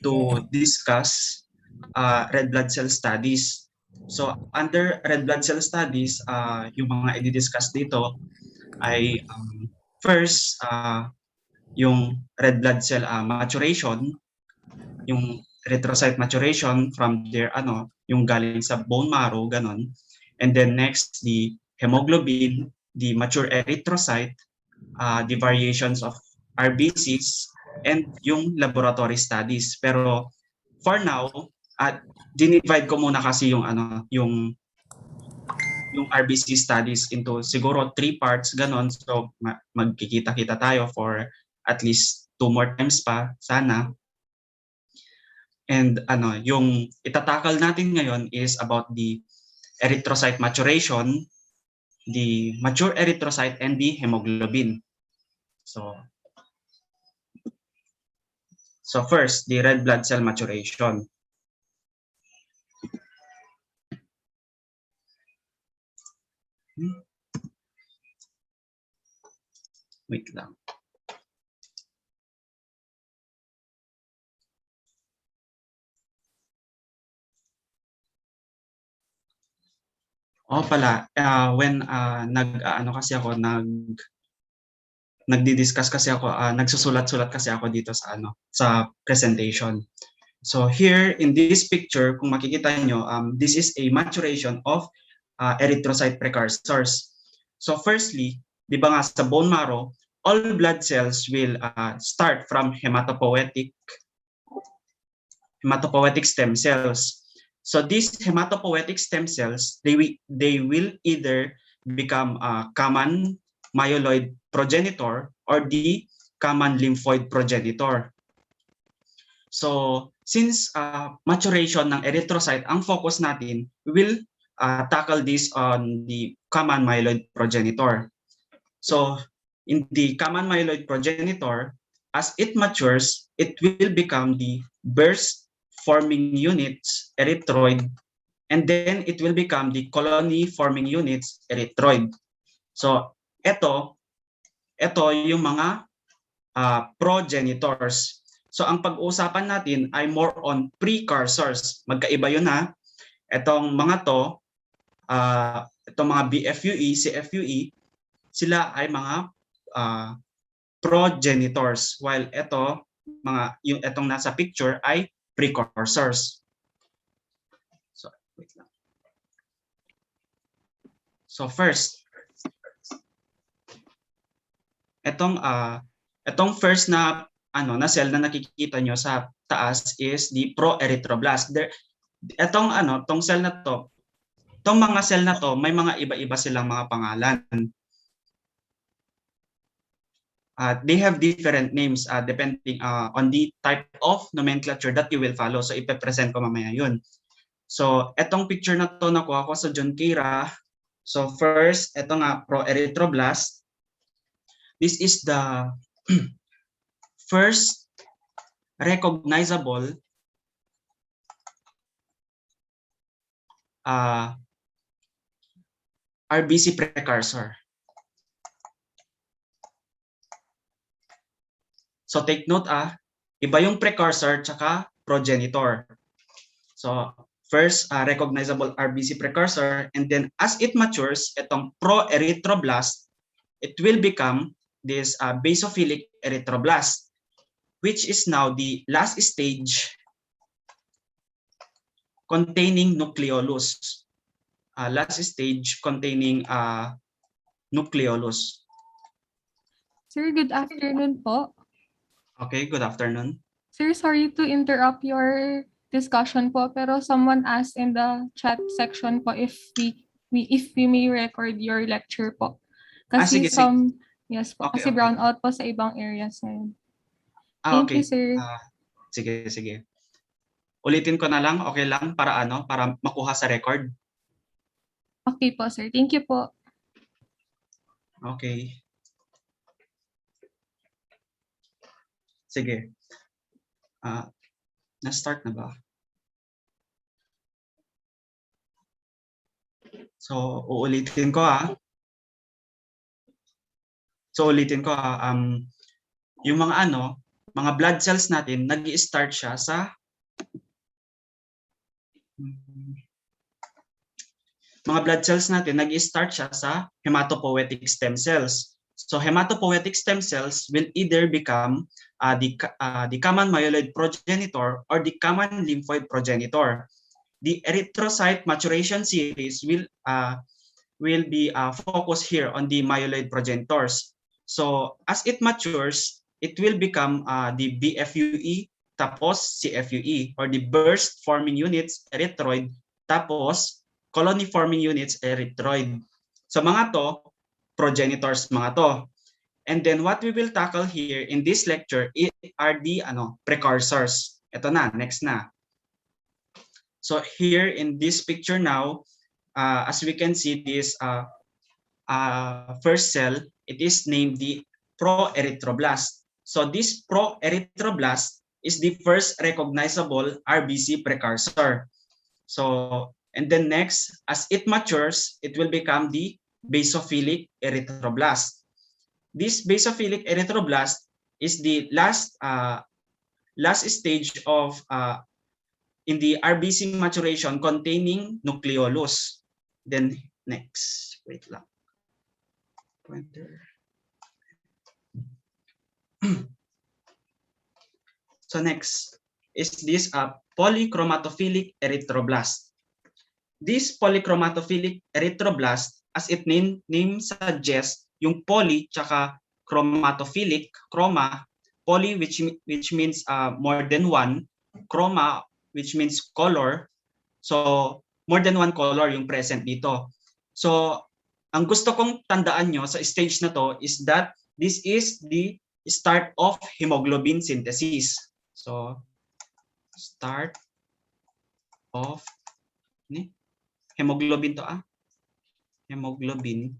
to discuss red blood cell studies. So under red blood cell studies, yung mga i-discuss dito ay first, yung red blood cell maturation, yung erythrocyte maturation from their yung galing sa bone marrow, ganon. And then next, the hemoglobin, the mature erythrocyte, the variations of RBCs, and yung laboratory studies. Pero for now, dinivide ko muna kasi yung yung RBC studies into siguro 3 parts, ganon. So magkikita-kita tayo for at least 2 more times pa sana. And yung itatakal natin ngayon is about the erythrocyte maturation, the mature erythrocyte, and the hemoglobin. So first, the red blood cell maturation. Wait lang. Pala, when kasi ako nagdi-discuss kasi ako, nagsusulat-sulat kasi ako dito sa presentation. So here in this picture, kung makikita nyo, this is a maturation of erythrocyte precursors. So firstly, di ba nga sa bone marrow, all blood cells will start from hematopoietic stem cells. So these hematopoietic stem cells, they will either become common myeloid progenitor or the common lymphoid progenitor. So since maturation ng erythrocyte ang focus natin, we will tackle this on the common myeloid progenitor. So in the common myeloid progenitor, as it matures, it will become the burst forming units, erythroid, and then it will become the colony forming units, erythroid. So ito yung mga progenitors. So ang pag-uusapan natin ay more on precursors. Magkaiba yun ha. Itong mga to, itong mga BFUE, CFUE, sila ay mga progenitors, while itong nasa picture ay precursors. So wait lang. So first, itong first na na cell na nakikita nyo sa taas is the proerythroblast. Itong cell na to, itong mga cell na to, may mga iba-iba silang mga pangalan. They have different names depending on the type of nomenclature that you will follow. So ipe-present ko mamaya yun. So etong picture na to nakuha ko sa John Kira. So first, ito nga proerythroblast. This is the first recognizable RBC precursor. So take note iba yung precursor tsaka progenitor. So first, recognizable RBC precursor, and then as it matures, itong proerythroblast, it will become this basophilic erythroblast, which is now the last stage containing nucleolus. Last stage containing nucleolus. Sir, good afternoon po. Okay, good afternoon. Sir, sorry to interrupt your discussion po, pero someone asked in the chat section po if we may record your lecture po. Kasi sige. yes po, Okay, kasi brown out po sa ibang areas ngayon. Thank you, sir. Sige. Ulitin ko na lang, okay lang para makuha sa record. Okay po, sir. Thank you po. Okay. Sige. Na-start na ba? So, uulitin ko yung mga mga blood cells natin, nag-i-start siya sa hematopoietic stem cells. So hematopoietic stem cells will either become the common myeloid progenitor or the common lymphoid progenitor. The erythrocyte maturation series will be focused here on the myeloid progenitors. So as it matures, it will become the BFUE tapos CFUE, or the burst forming units erythroid tapos colony forming units erythroid. So mga to, progenitors mga to. And then what we will tackle here in this lecture are the precursors. Ito na, next na. So here in this picture now, as we can see this first cell, it is named the proerythroblast. So this proerythroblast is the first recognizable RBC precursor. So, and then next, as it matures, it will become the basophilic erythroblast. This basophilic erythroblast is the last stage of in the RBC maturation containing nucleolus. Then next, wait lang. Pointer. So next is this polychromatophilic erythroblast. This polychromatophilic erythroblast, as its name suggests, yung poly tsaka chromatophilic, chroma, poly which means more than one, chroma which means color. So more than one color yung present dito. So ang gusto kong tandaan nyo sa stage na to is that this is the start of hemoglobin synthesis. So start of hemoglobin to hemoglobin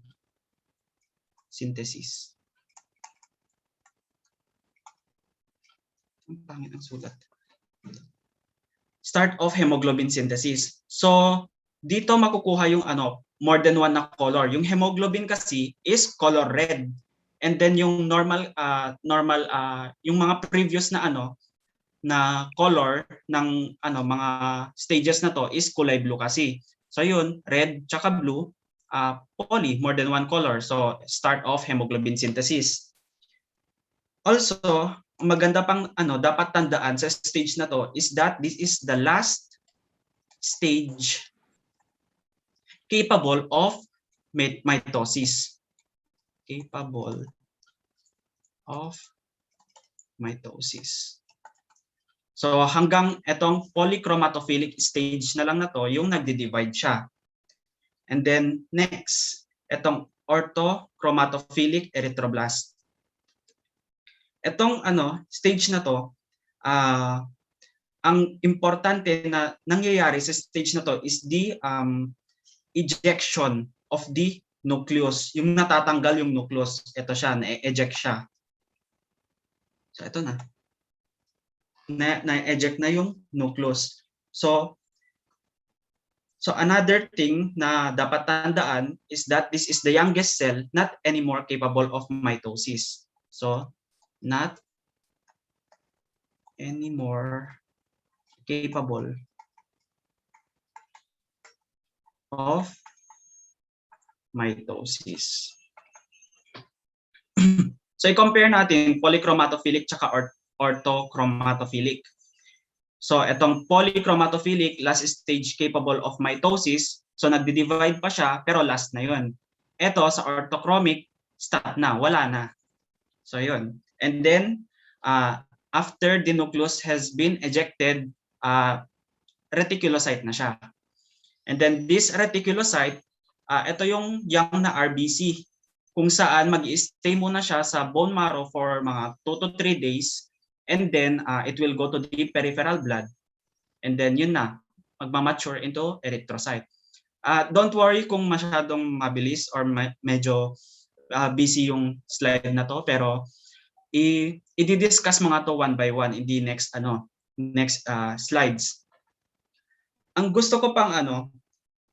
synthesis. Ang pangit ang sulat. Start of hemoglobin synthesis. So dito makukuha yung more than one na color. Yung hemoglobin kasi is color red. And then yung normal yung mga previous na na color ng mga stages na to is kulay blue kasi. So yun, red tsaka blue, poly, more than one color. So start of hemoglobin synthesis. Also, maganda pang dapat tandaan sa stage na to is that this is the last stage capable of mitosis. Capable of mitosis. So hanggang etong polychromatophilic stage na lang na to yung nagdi-divide siya. And then next, etong orthochromatophilic erythroblast. Etong stage na to, ang importante na nangyayari sa stage na to is the ejection of the nucleus. Yung natatanggal yung nucleus. Ito siya, na-eject siya. So ito na. Na-eject na yung nucleus. So another thing na dapat tandaan is that this is the youngest cell not anymore capable of mitosis. So not anymore capable of mitosis. So i-compare natin polychromatophilic tsaka orthochromatophilic. So itong polychromatophilic, last stage capable of mitosis. So nagdi-divide pa siya pero last na yun. Ito sa orthochromic, stop na, wala na. So yun. And then after the nucleus has been ejected, reticulocyte na siya. And then this reticulocyte, ito yung young na RBC kung saan mag-i-stay muna siya sa bone marrow for mga 2 to 3 days. And then it will go to the peripheral blood. And then yun na, magmamature into erythrocyte. Don't worry kung masyadong mabilis or medyo busy yung slide na to, pero i-discuss mga to one by one in the next slides. Ang gusto ko pang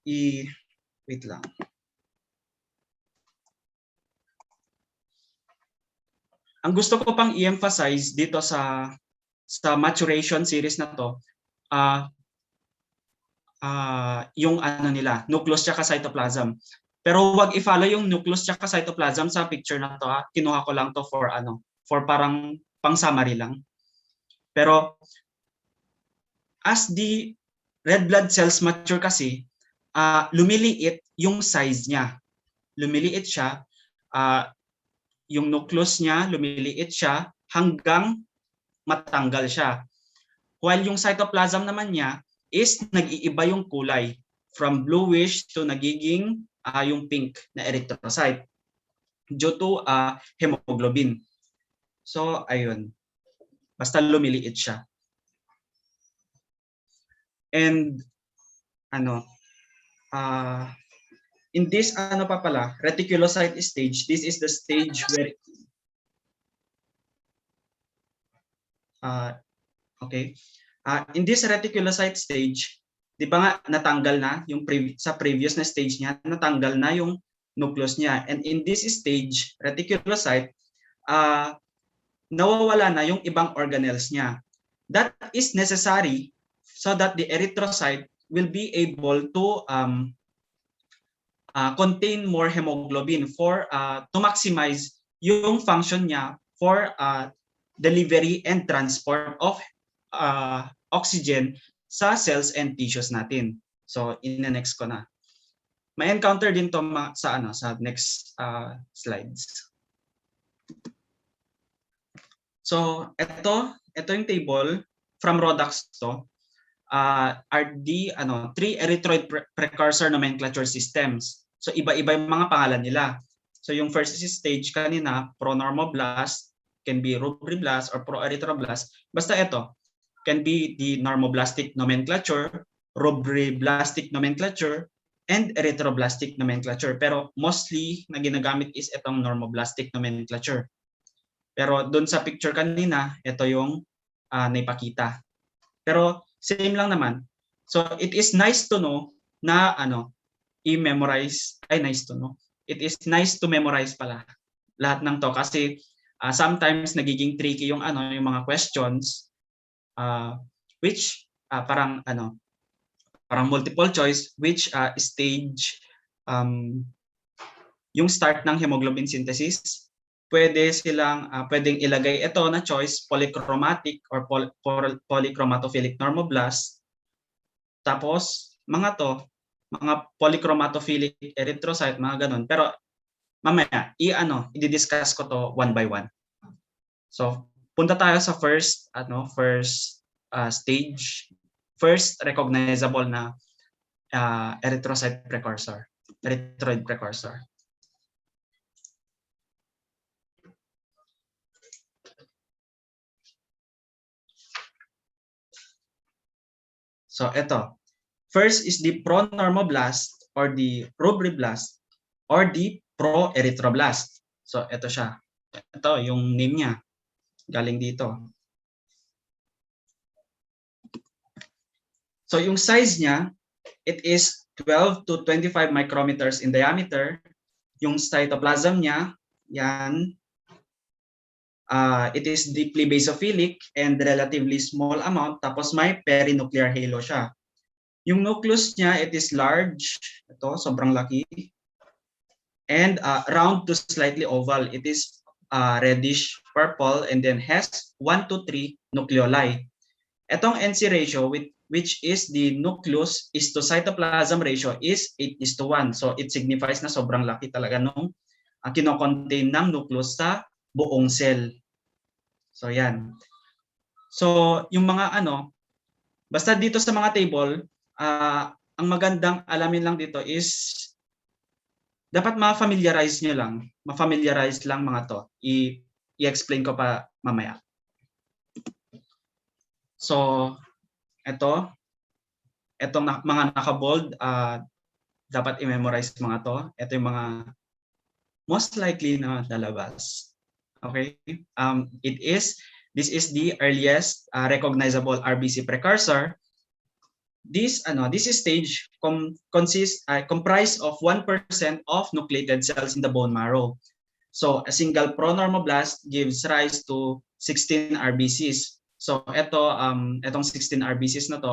wait lang. ang gusto ko pang i-emphasize dito sa maturation series na to, yung ano nila, nucleus tsaka cytoplasm. Pero wag i-follow yung nucleus tsaka cytoplasm sa picture na to. Kinuha ko lang to for parang pang summary lang. Pero as the red blood cells mature kasi, lumiliit yung size niya. Lumiliit siya, yung nucleus niya, lumiliit siya hanggang matanggal siya. While yung cytoplasm naman niya is nag-iiba yung kulay from bluish to nagiging yung pink na erythrocyte due to hemoglobin. So ayun, basta lumiliit siya. And in this reticulocyte stage, this is the stage where in this reticulocyte stage, di ba nga natanggal na yung sa previous na stage niya, natanggal na yung nucleus niya. And in this stage, reticulocyte, nawawala na yung ibang organelles niya. That is necessary so that the erythrocyte will be able to contain more hemoglobin to maximize yung function niya for delivery and transport of oxygen sa cells and tissues natin. So in-next ko na. May encounter din to sa next slides. So ito yung table from Rodax to. Are the three erythroid precursor nomenclature systems. So iba-iba yung mga pangalan nila. So yung first stage kanina, pronormoblast, can be rubriblast or proerythroblast. Basta ito, can be the normoblastic nomenclature, rubriblastic nomenclature, and erythroblastic nomenclature. Pero mostly na ginagamit is itong normoblastic nomenclature. Pero doon sa picture kanina, ito yung naipakita. Pero same lang naman. So it is nice to know na i-memorize. Nice to know. It is nice to memorize pala lahat ng to kasi sometimes nagiging tricky yung yung mga questions which parang multiple choice, which stage yung start ng hemoglobin synthesis. Pwedeng ilagay ito na choice, polychromatic or polychromatophilic normoblast. Tapos mga polychromatophilic erythrocyte, mga ganun. Pero mamaya i-discuss ko to one by one. So punta tayo sa first stage, first recognizable na erythrocyte precursor, erythroid precursor. So ito, first is the pronormoblast or the rubriblast or the proerythroblast. So ito siya. Ito yung name niya. Galing dito. So yung size niya, it is 12 to 25 micrometers in diameter. Yung cytoplasm niya, yan, it is deeply basophilic and relatively small amount, tapos may perinuclear halo siya. Yung nucleus niya, it is large, ito, sobrang laki, and round to slightly oval. It is reddish purple and then has 1 to 3 nucleoli. Itong NC ratio, which is the nucleus is to cytoplasm ratio, is 8:1. So it signifies na sobrang laki talaga nung kino-contain ng nucleus sa buong cell. So yan. So yung mga basta dito sa mga table, ang magandang alamin lang dito is dapat ma-familiarize nyo lang. Ma-familiarize lang mga to. I-explain ko pa mamaya. So etong mga naka-bold, dapat i-memorize mga to. Ito yung mga most likely na lalabas. Okay? This is the earliest recognizable RBC precursor. This stage comprised of 1% of nucleated cells in the bone marrow. So a single pronormoblast gives rise to 16 RBCs. So etong 16 RBCs na to,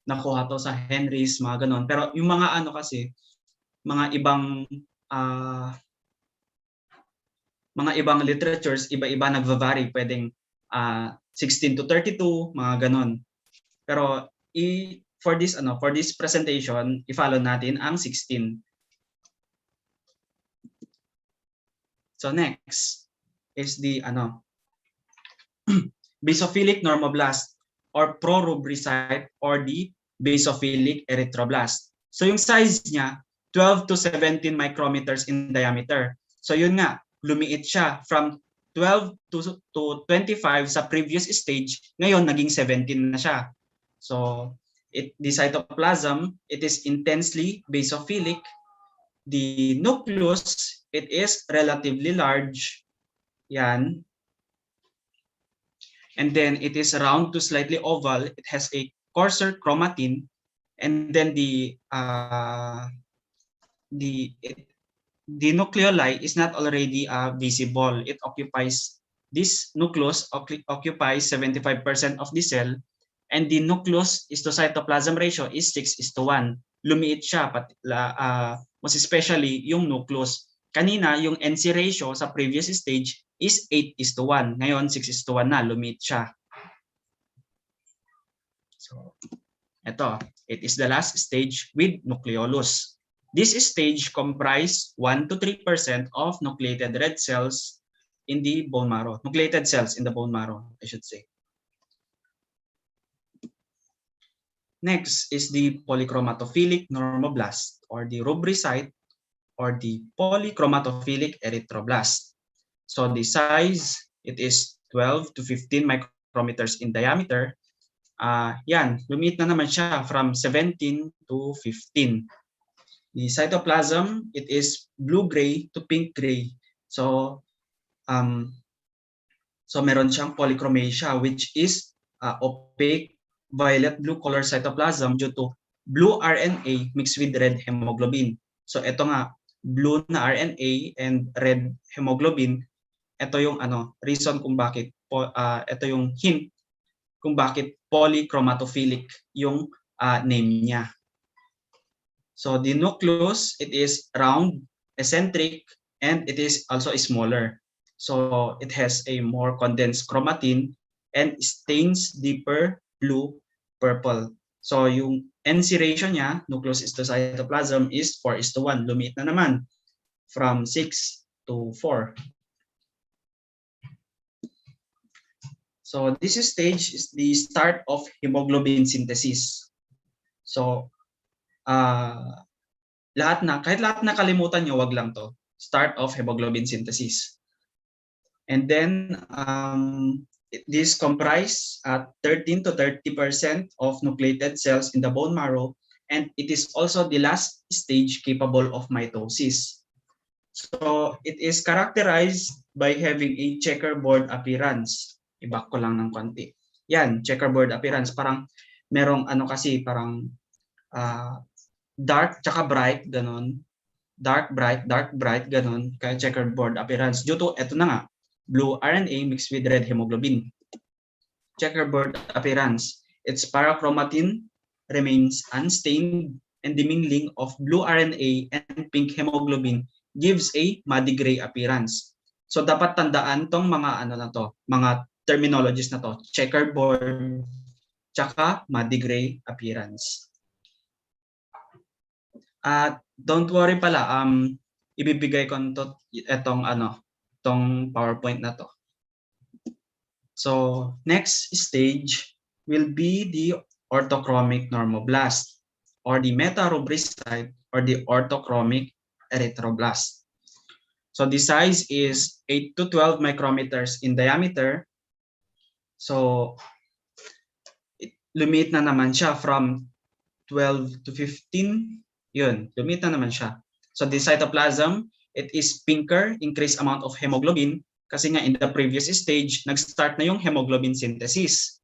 nakuha to sa Henry's, mga ganon. Pero yung mga ano kasi, mga ibang literatures, iba-iba nagva-vary, pwedeng 16 to 32, mga ganon. Pero for this presentation, i-follow natin ang 16. So next is the basophilic normoblast or prorubricite or the basophilic erythroblast. So yung size niya 12 to 17 micrometers in diameter. So yun nga, lumiit siya from 12 to 25 sa previous stage, ngayon naging 17 na siya. So the cytoplasm, it is intensely basophilic. The nucleus, it is relatively large. Yan. And then it is round to slightly oval. It has a coarser chromatin. And then the nucleoli is not already visible. This nucleus occupies 75% of the cell, and the nucleus to cytoplasm ratio is 6:1. Lumiit siya, most especially yung nucleus. Kanina, yung NC ratio sa previous stage is 8:1. Ngayon, 6:1 na, lumiit siya. So, it is the last stage with nucleolus. This stage comprise 1 to 3% of nucleated red cells in the bone marrow. Nucleated cells in the bone marrow, I should say. Next is the polychromatophilic normoblast or the rubricite or the polychromatophilic erythroblast. So the size, it is 12 to 15 micrometers in diameter. Yan, lumiit na naman siya from 17 to 15. The cytoplasm, it is blue-gray to pink-gray. So meron siyang polychromasia, which is opaque violet-blue color cytoplasm due to blue RNA mixed with red hemoglobin. So ito nga, blue na RNA and red hemoglobin, ito yung reason kung bakit ito yung hint kung bakit polychromatophilic yung name niya. So the nucleus, it is round, eccentric, and it is also smaller. So it has a more condensed chromatin and stains deeper blue-purple. So yung NC ratio niya, nucleus to cytoplasm, is 4:1. Lumiit na naman from 6 to 4. So this stage is the start of hemoglobin synthesis. So kahit lahat na kalimutan nyo, wag lang to. Start of hemoglobin synthesis. And then this comprise 13 to 30% of nucleated cells in the bone marrow, and it is also the last stage capable of mitosis. So it is characterized by having a checkerboard appearance. I-back ko lang ng konti. Yan, checkerboard appearance. Parang merong parang dark tsaka bright, ganon. Dark, bright, ganon. Kaya checkerboard appearance. Due to, eto na nga, blue RNA mixed with red hemoglobin. Checkerboard appearance. Its parachromatin remains unstained, and the mingling of blue RNA and pink hemoglobin gives a muddy gray appearance. So dapat tandaan tong mga mga terminologies na to, checkerboard tsaka muddy gray appearance. Don't worry pala, ibibigay ko itong PowerPoint na to. So next stage will be the orthochromic normoblast or the metarubricite or the orthochromic erythroblast. So the size is 8 to 12 micrometers in diameter. So lumiit na naman siya from 12 to 15. Yun, lumiit na naman siya. So the cytoplasm, it is pinker, increased amount of hemoglobin, kasi nga in the previous stage, nag-start na yung hemoglobin synthesis.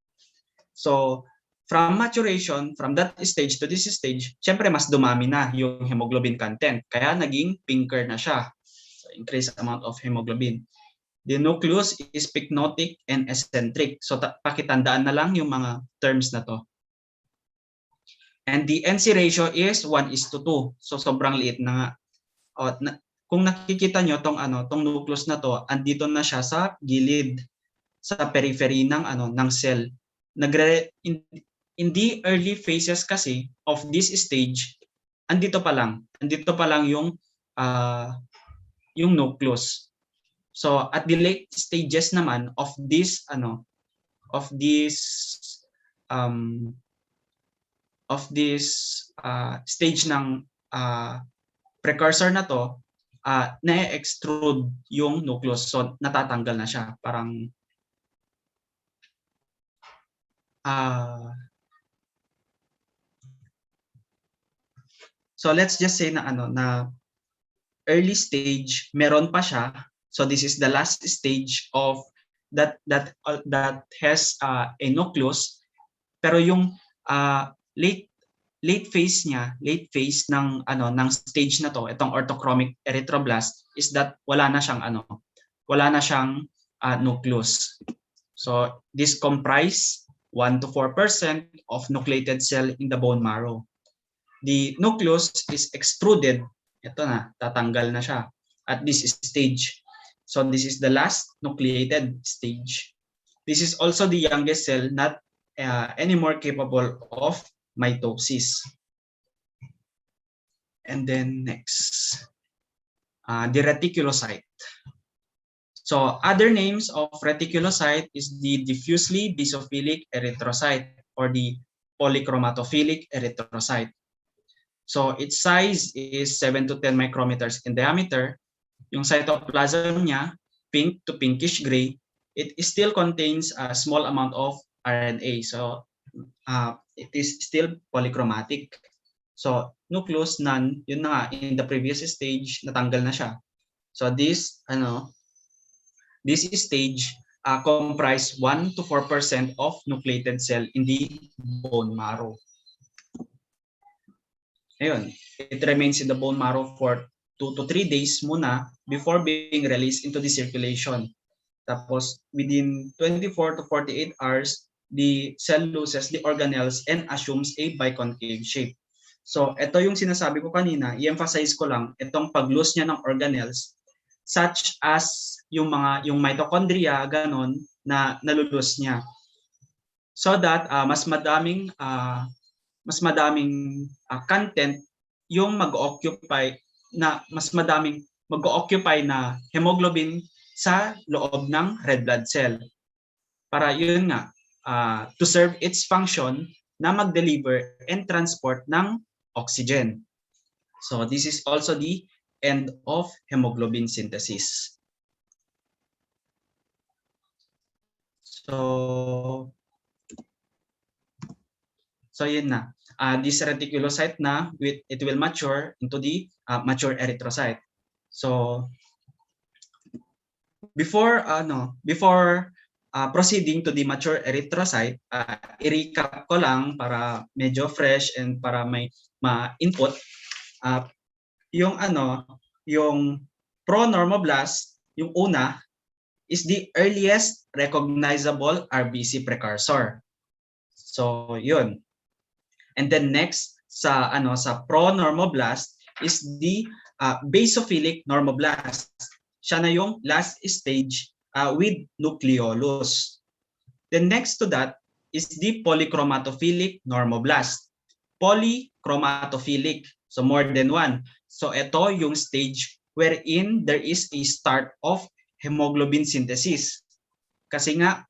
So from maturation, from that stage to this stage, syempre mas dumami na yung hemoglobin content, kaya naging pinker na siya. So increased amount of hemoglobin. The nucleus is pycnotic and eccentric. So pakitandaan na lang yung mga terms na to. And the NC ratio is 1:2. So sobrang liit na nga. Kung nakikita nyo tong nucleus na to, andito na siya sa gilid, sa periphery ng cell. In the early phases kasi of this stage, andito pa lang yung nucleus. So at the late stages naman of this stage ng precursor na to, na-extrude yung nucleus. So natatanggal na siya. Parang so let's just say na early stage meron pa siya. So this is the last stage of that has a nucleus. Pero yung late phase ng stage na to, itong orthochromic erythroblast, is that wala na siyang nucleus. So this comprise 1 to 4% of nucleated cell in the bone marrow. The nucleus is extruded. Ito na, tatanggal na siya at this stage. So this is the last nucleated stage. This is also the youngest cell not anymore capable of mitosis. And then next, the reticulocyte. So other names of reticulocyte is the diffusely basophilic erythrocyte or the polychromatophilic erythrocyte. So its size is 7 to 10 micrometers in diameter. Yung cytoplasm niya, pink to pinkish gray. It still contains a small amount of RNA. So it is still polychromatic. So nucleus none, yun na nga, in the previous stage natanggal na siya. So this stage comprise 1 to 4% of nucleated cell in the bone marrow. Ayun, it remains in the bone marrow for 2 to 3 days muna before being released into the circulation. Tapos within 24 to 48 hours, the cell loses the organelles and assumes a biconcave shape. So ito yung sinasabi ko kanina, i-emphasize ko lang itong pag-lose niya ng organelles, such as yung mitochondria ganon na nalulus niya, so that mas madaming content yung mag-occupy na hemoglobin sa loob ng red blood cell, para yun nga to serve its function na mag-deliver and transport ng oxygen. So this is also the end of hemoglobin synthesis. So yun na. This reticulocyte na, it will mature into the mature erythrocyte. So before proceeding to the mature erythrocyte, i-recap ko lang para medyo fresh and para may ma-input. Yung pro-normoblast, yung una, is the earliest recognizable RBC precursor. So yun. And then next sa pro-normoblast is the basophilic normoblast. Siya na yung last stage with nucleolus. Then next to that is the polychromatophilic normoblast. Polychromatophilic, so more than one. So ito yung stage wherein there is a start of hemoglobin synthesis. Kasi nga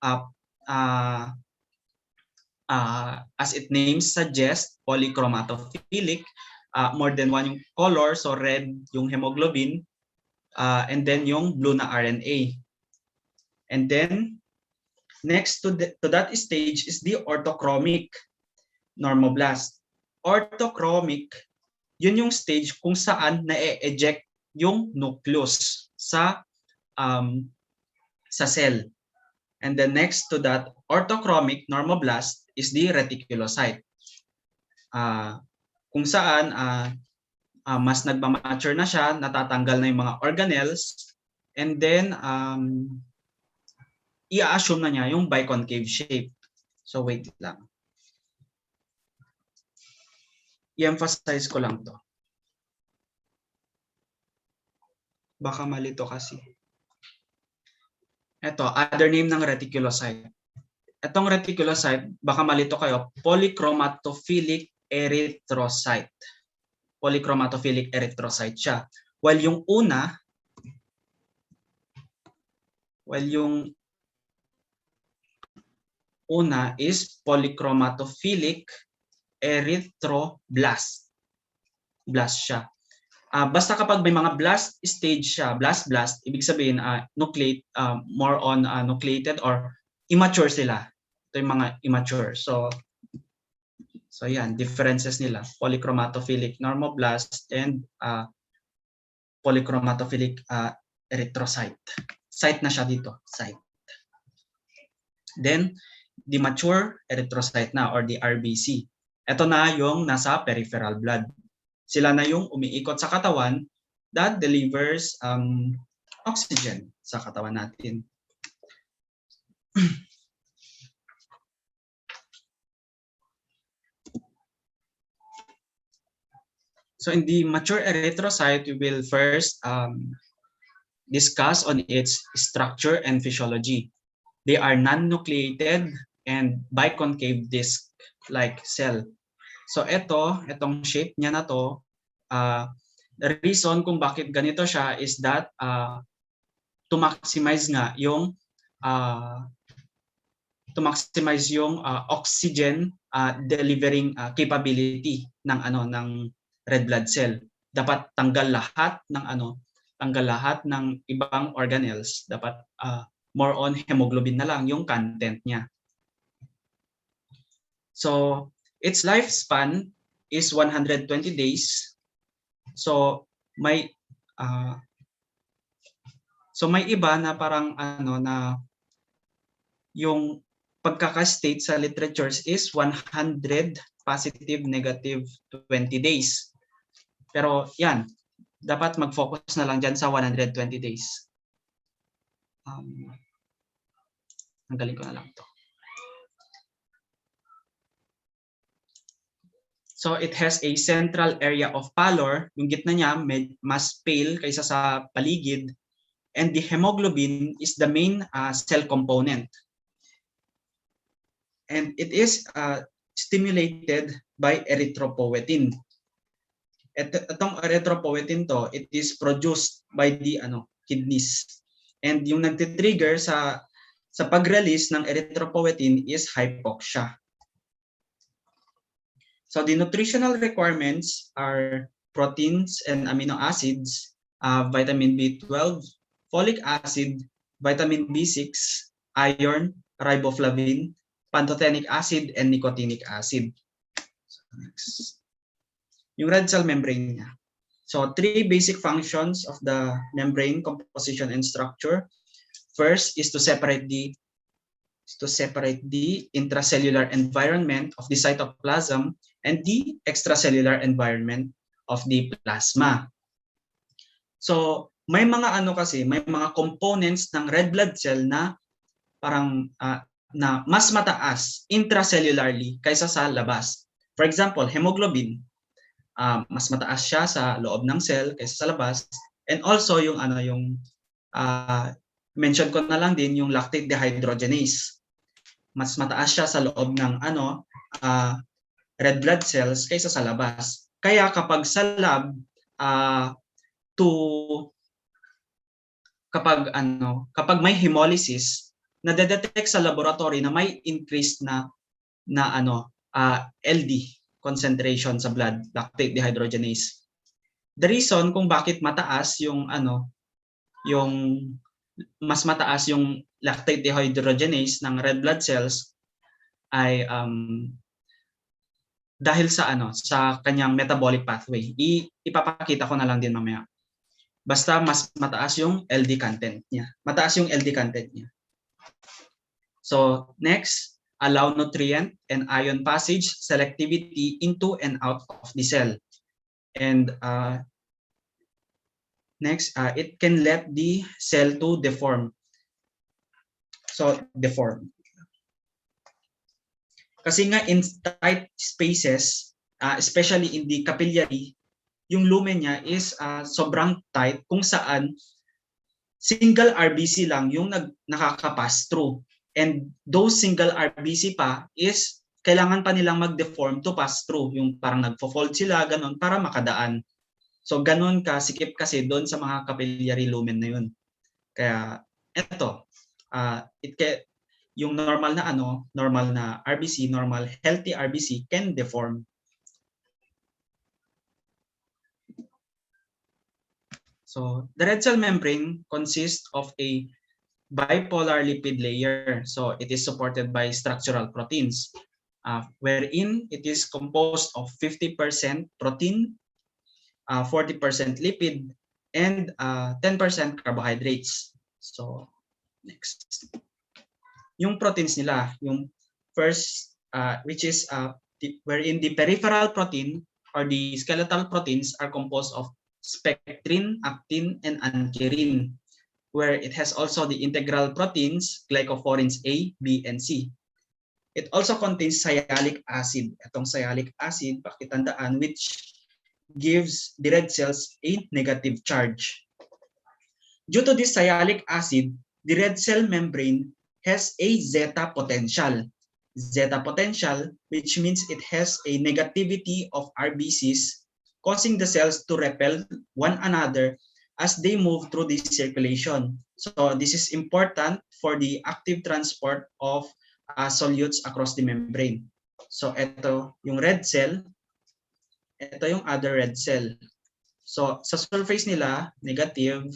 as it names suggest, polychromatophilic, more than one yung color, so red yung hemoglobin, and then yung blue na RNA. And then next to that stage is the orthochromic normoblast. Orthochromic, yun yung stage kung saan na-eject yung nucleus sa cell. And then next to that orthochromic normoblast is the reticulocyte. Kung saan mas nagmamature na siya, natatanggal na yung mga organelles, and then i-assume na niya yung biconcave shape. So wait lang. I-emphasize ko lang to. Baka malito kasi. Ito, other name ng reticulocyte. Itong reticulocyte, baka malito kayo, polychromatophilic erythrocyte. Polychromatophilic erythrocyte siya. While yung una is polychromatophilic erythroblast. Blast siya. Basta kapag may mga blast stage siya, blast, ibig sabihin nucleate, more on nucleated or immature sila. Ito yung mga immature. So yan, differences nila. Polychromatophilic normoblast and polychromatophilic erythrocyte. Site na siya dito, site. Then, the mature erythrocyte na or the RBC. Ito na yung nasa peripheral blood. Sila na yung umiikot sa katawan that delivers oxygen sa katawan natin. So in the mature erythrocyte, we will first discuss on its structure and physiology. They are non-nucleated and biconcave disc-like cell. So itong shape niya na to, the reason kung bakit ganito siya is that to maximize nga yung oxygen delivering capability ng red blood cell. Dapat tanggal lahat ng ibang organelles. Dapat more on hemoglobin na lang yung content niya. So its lifespan is 120 days. So may iba na parang na yung pagkaka-state sa literatures is 100 positive, negative 20 days. Pero yan, dapat mag-focus na lang dyan sa 120 days. Ang galing ko na lang to. So it has a central area of pallor. Yung gitna niya mas pale kaysa sa paligid. And the hemoglobin is the main cell component. And it is stimulated by erythropoietin. Itong erythropoietin to, it is produced by the kidneys. And yung nagtitrigger sa pag-release ng erythropoietin is hypoxia. So the nutritional requirements are proteins and amino acids, vitamin B12, folic acid, vitamin B6, iron, riboflavin, pantothenic acid, and nicotinic acid. So next. Yung red cell membrane niya. So 3 basic functions of the membrane composition and structure. First is to separate the intracellular environment of the cytoplasm and the extracellular environment of the plasma. So may mga may mga components ng red blood cell na parang na mas mataas intracellularly kaysa sa labas. For example, hemoglobin, mas mataas siya sa loob ng cell kaysa sa labas. And also yung mention ko na lang din yung lactate dehydrogenase. Mas mataas siya sa loob ng red blood cells kaysa sa labas. Kaya kapag sa lab kapag may hemolysis, nadedetect sa laboratory na may increased na LD concentration sa blood, lactate dehydrogenase. The reason kung bakit mataas yung mas mataas yung lactate dehydrogenase ng red blood cells ay dahil sa sa kanyang metabolic pathway. Ipapakita ko na lang din mamaya. Basta mas mataas yung LD content niya. Mataas yung LD content niya. So, next, allow nutrient and ion passage selectivity into and out of the cell. And next, it can let the cell to deform. So, deform. Kasi nga in tight spaces, especially in the capillary, yung lumen niya is sobrang tight kung saan single RBC lang yung nakaka-pass through. And those single RBC pa is kailangan pa nilang mag-deform to pass through. Yung parang nagfo-fold sila, ganun, para makadaan. So ganun ka, sikip kasi doon sa mga capillary lumen na yun. Kaya eto, yung normal na RBC, normal healthy RBC can deform. So the red cell membrane consists of a bipolar lipid layer. So it is supported by structural proteins, wherein it is composed of 50% protein, 40% lipid, and 10% carbohydrates. So next, yung proteins nila, yung first, which is wherein the peripheral protein or the skeletal proteins are composed of spectrin, actin, and ankyrin, where it has also the integral proteins, glycophorins A, B, and C. It also contains sialic acid. Itong sialic acid, pakitandaan, which gives the red cells a negative charge. Due to this sialic acid, the red cell membrane has a zeta potential. Zeta potential, which means it has a negativity of RBCs, causing the cells to repel one another as they move through the circulation. So this is important for the active transport of solutes across the membrane. So ito yung red cell, ito yung other red cell. So sa surface nila, negative,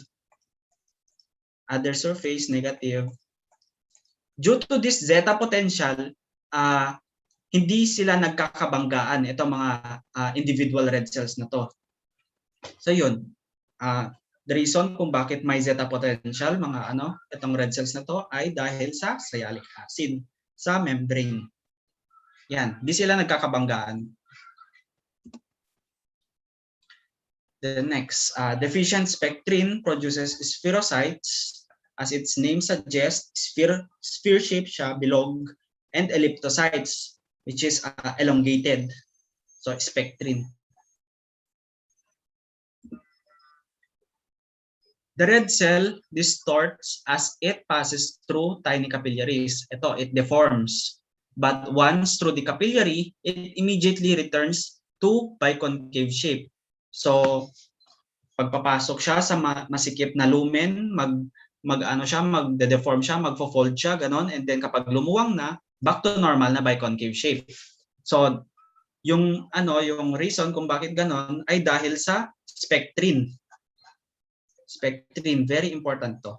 other surface, negative. Due to this zeta potential, hindi sila nagkakabanggaan, itong mga individual red cells na to. So yun, the reason kung bakit may zeta potential, itong red cells na to ay dahil sa sialic acid sa membrane. Yan, di sila nagkakabanggaan. The next, deficient spectrin produces spherocytes. As its name suggests, sphere shape siya, bilog, and elliptocytes, which is elongated. So, spectrin. The red cell distorts as it passes through tiny capillaries. Ito, it deforms. But once through the capillary, it immediately returns to biconcave shape. So, pagpapasok siya sa masikip na lumen, magde-deform siya, magfo-fold siya, ganon, and then kapag lumuwang na, back to normal na biconcave shape. So, yung reason kung bakit ganon ay dahil sa spectrin. Spectrin, very important to.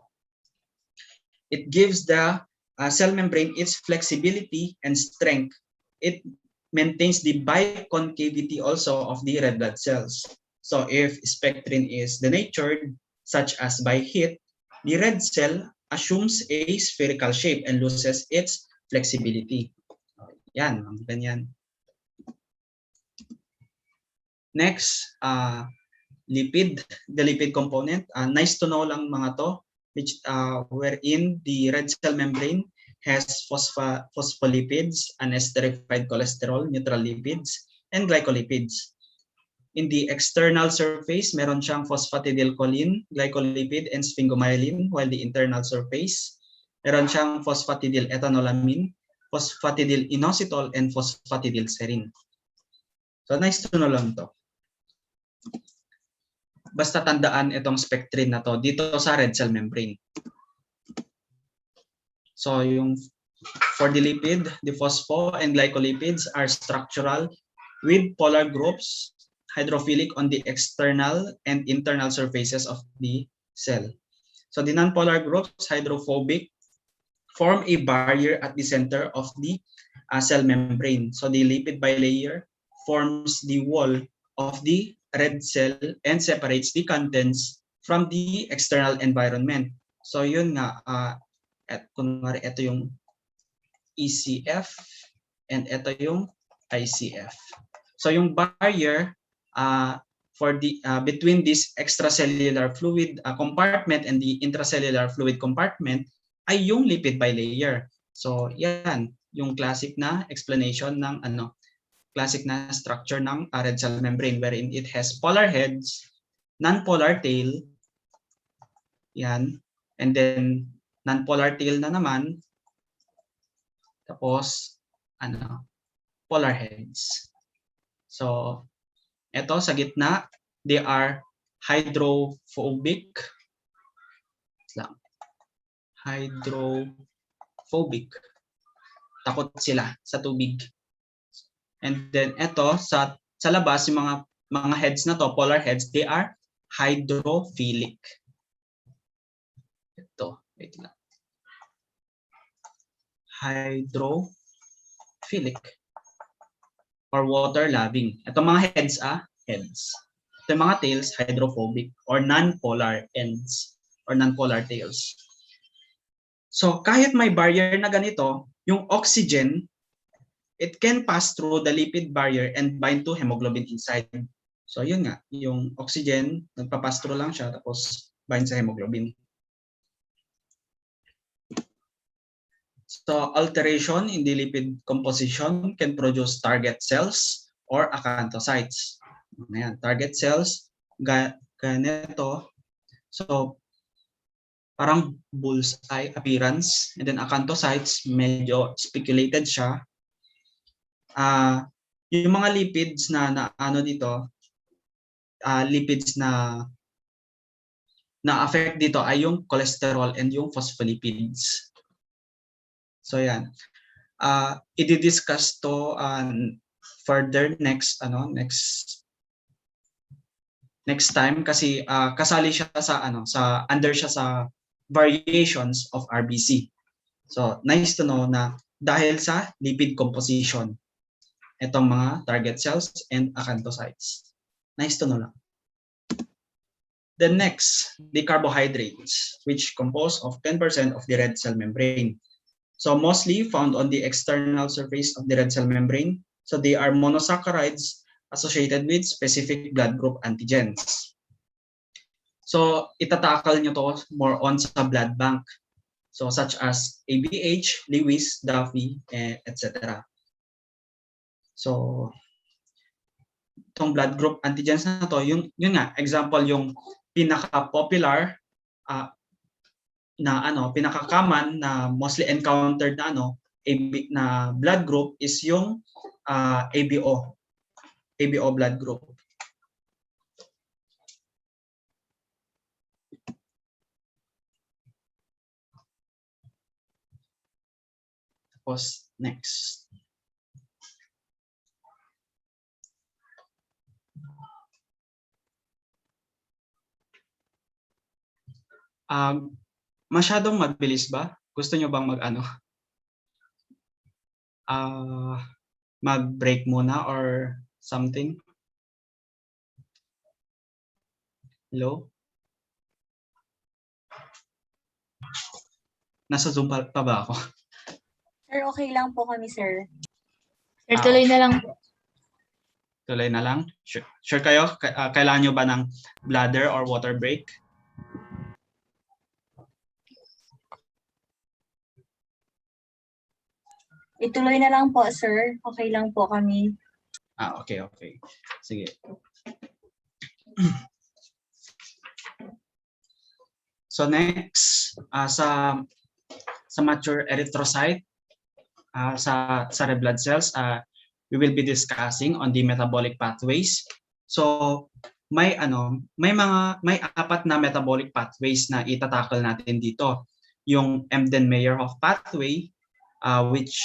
It gives the cell membrane its flexibility and strength. It maintains the biconcavity also of the red blood cells. So if spectrin is denatured, such as by heat, the red cell assumes a spherical shape and loses its flexibility. Yan, ganyan. Next, lipid, the lipid component. Nice to know lang mga to, which wherein the red cell membrane has phospholipids, unesterified cholesterol, neutral lipids, and glycolipids. In the external surface, meron siyang phosphatidylcholine, glycolipid, and sphingomyelin, while the internal surface, meron siyang phosphatidylethanolamine, phosphatidylinositol, and phosphatidylserine. So nice to know lang to. Basta tandaan itong spectrin na to dito sa red cell membrane. So yung for the lipid, the phospho and glycolipids are structural with polar groups, hydrophilic on the external and internal surfaces of the cell. So the non-polar groups, hydrophobic, form a barrier at the center of the cell membrane. So the lipid bilayer forms the wall of the red cell and separates the contents from the external environment. So yun nga, kunwari ito yung ECF and ito yung ICF. So yung barrier for the between this extracellular fluid compartment and the intracellular fluid compartment ay yung lipid bilayer. So yan yung classic na explanation ng classic na structure ng red cell membrane, wherein it has polar heads, non-polar tail, yan, and then non-polar tail na naman, tapos polar heads. So ito sa gitna, they are hydrophobic. Hydrophobic. Takot sila sa tubig. And then ito sa labas, yung mga heads na to, polar heads, they are hydrophilic. Ito, wait lang. Hydrophilic or water-loving. Ito mga heads heads. Ito mga tails, hydrophobic or non-polar ends or non-polar tails. So kahit may barrier na ganito, yung oxygen, it can pass through the lipid barrier and bind to hemoglobin inside. So yun nga, yung oxygen, nagpa-pass through lang siya tapos bind sa hemoglobin. So alteration in the lipid composition can produce target cells or acanthocytes. Ayan, target cells, ganito. So parang bullseye appearance, and then acanthocytes, medyo speculated siya. Yung mga lipids na dito, lipids na affect dito ay yung cholesterol and yung phospholipids. So yan. I-discuss to further next time kasi kasali siya sa under siya sa variations of RBC. So nice to know na dahil sa lipid composition itong mga target cells and acanthocytes. Nice to know lang. The next, the carbohydrates, which compose of 10% of the red cell membrane. So mostly found on the external surface of the red cell membrane. So they are monosaccharides associated with specific blood group antigens. So itatakal nyo to more on sa blood bank. So such as ABH, Lewis, Duffy, etc. So itong blood group antigens na to, yun nga, example yung pinaka-popular pinaka-common na mostly encountered na blood group is yung ABO blood group. Tapos next. Masyadong mabilis ba? Gusto nyo bang mag-break muna or something? Hello? Nasa Zoom pa ba ako? Sir, okay lang po kami, sir. Sir, tuloy na lang po. Tuloy na lang? Sure kayo? Kailangan nyo ba ng bladder or water break? Ituloy na lang po, sir. Okay lang po kami. Okay. Sige. So next, sa mature erythrocyte, sa red blood cells, we will be discussing on the metabolic pathways. So may apat na metabolic pathways na itatakal natin dito. Yung Embden-Meyerhof pathway, which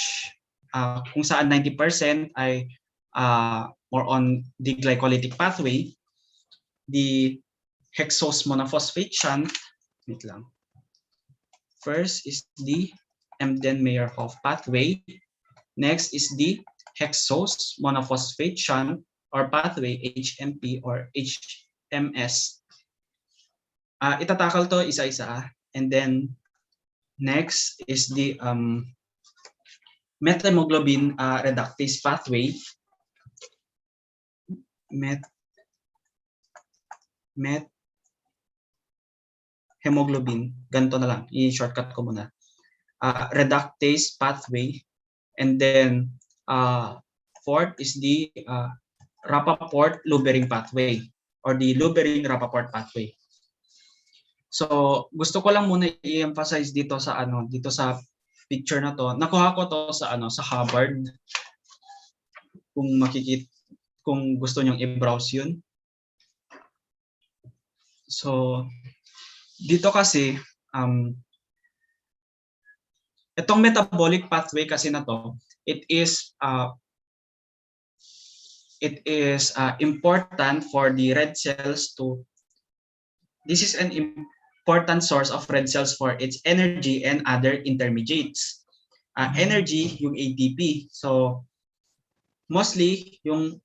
kung saan 90% ay more on the glycolytic pathway, the hexose monophosphate shunt. Wait lang. First is the Embden-Meyerhof pathway. Next is the hexose monophosphate shunt or pathway, HMP or HMS. Itatakal to isa-isa. And then next is the methemoglobin, ganito na lang, i-shortcut ko muna. Reductase pathway, and then fourth is the Rappaport-Lubering pathway or the Lubering-Rappaport pathway. So, gusto ko lang muna i-emphasize dito sa picture na to. Nakuha ko to sa Harvard. Kung gusto niyo i-browse 'yun. So, dito kasi itong metabolic pathway kasi na to, it is important for the red cells to. This is an important source of red cells for its energy and other intermediates. Energy yung ATP. So mostly yung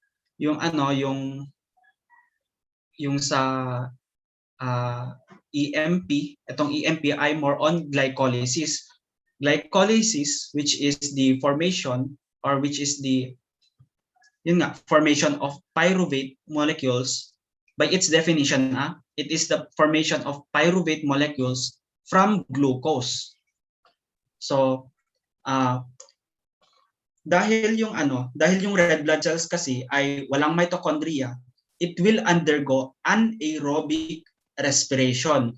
sa EMP, itong EMP ay more on glycolysis. Glycolysis, which is the formation or which is the formation of pyruvate molecules. By its definition, it is the formation of pyruvate molecules from glucose. So, dahil yung red blood cells kasi ay walang mitochondria, it will undergo anaerobic respiration.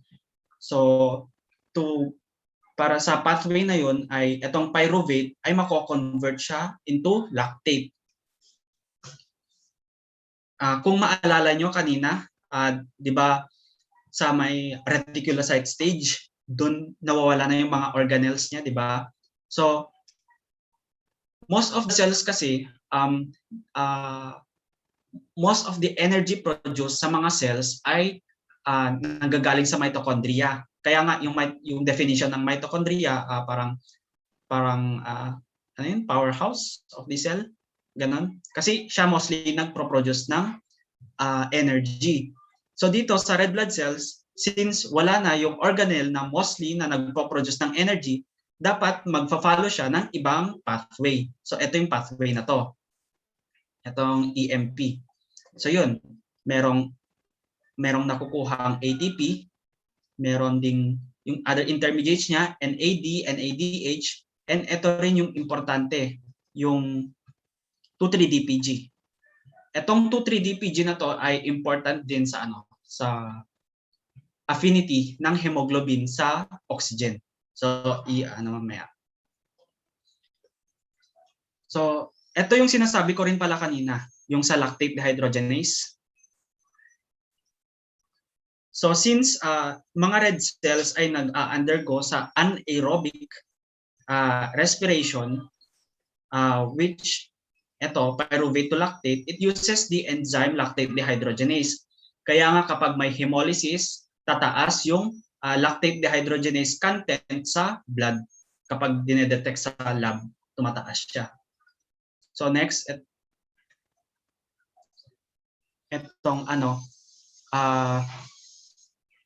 So, para sa pathway na yun ay itong pyruvate ay mako-convert siya into lactate. Kung maalala nyo kanina, di ba sa may reticulocyte stage, doon nawawala na yung mga organelles niya, di ba? So, most of the cells kasi, most of the energy produced sa mga cells ay nanggagaling sa mitochondria. Kaya nga yung definition ng mitochondria parang powerhouse of the cell, ganon. Kasi siya mostly nagpo-produce ng energy. So dito sa red blood cells, since wala na yung organelle na mostly na nagpo-produce ng energy, dapat magfa-follow siya ng ibang pathway. So ito yung pathway na to. Itong EMP. So yun, merong nakukuhang ATP, meron ding yung other intermediates niya, NAD, NADH, and ito rin yung importante, yung 2,3-DPG. Etong 2,3-DPG na to ay important din sa affinity ng hemoglobin sa oxygen. So mamaya. So ito yung sinasabi ko rin pala kanina, yung sa lactate dehydrogenase. So since mga red cells ay nag-undergo sa anaerobic respiration, which pyruvate to lactate, it uses the enzyme lactate dehydrogenase. Kaya nga kapag may hemolysis, tataas yung lactate dehydrogenase content sa blood. Kapag dinedetect sa lab, tumataas siya. So next, itong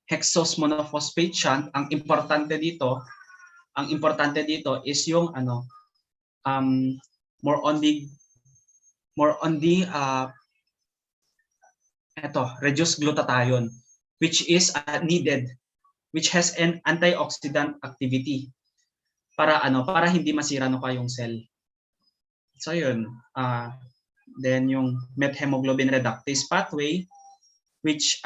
hexose monophosphate shunt, ang importante dito is yung more on the reduced glutathione, which is needed, which has an antioxidant activity para hindi masira pa yung cell. So yun, then yung methemoglobin reductase pathway, which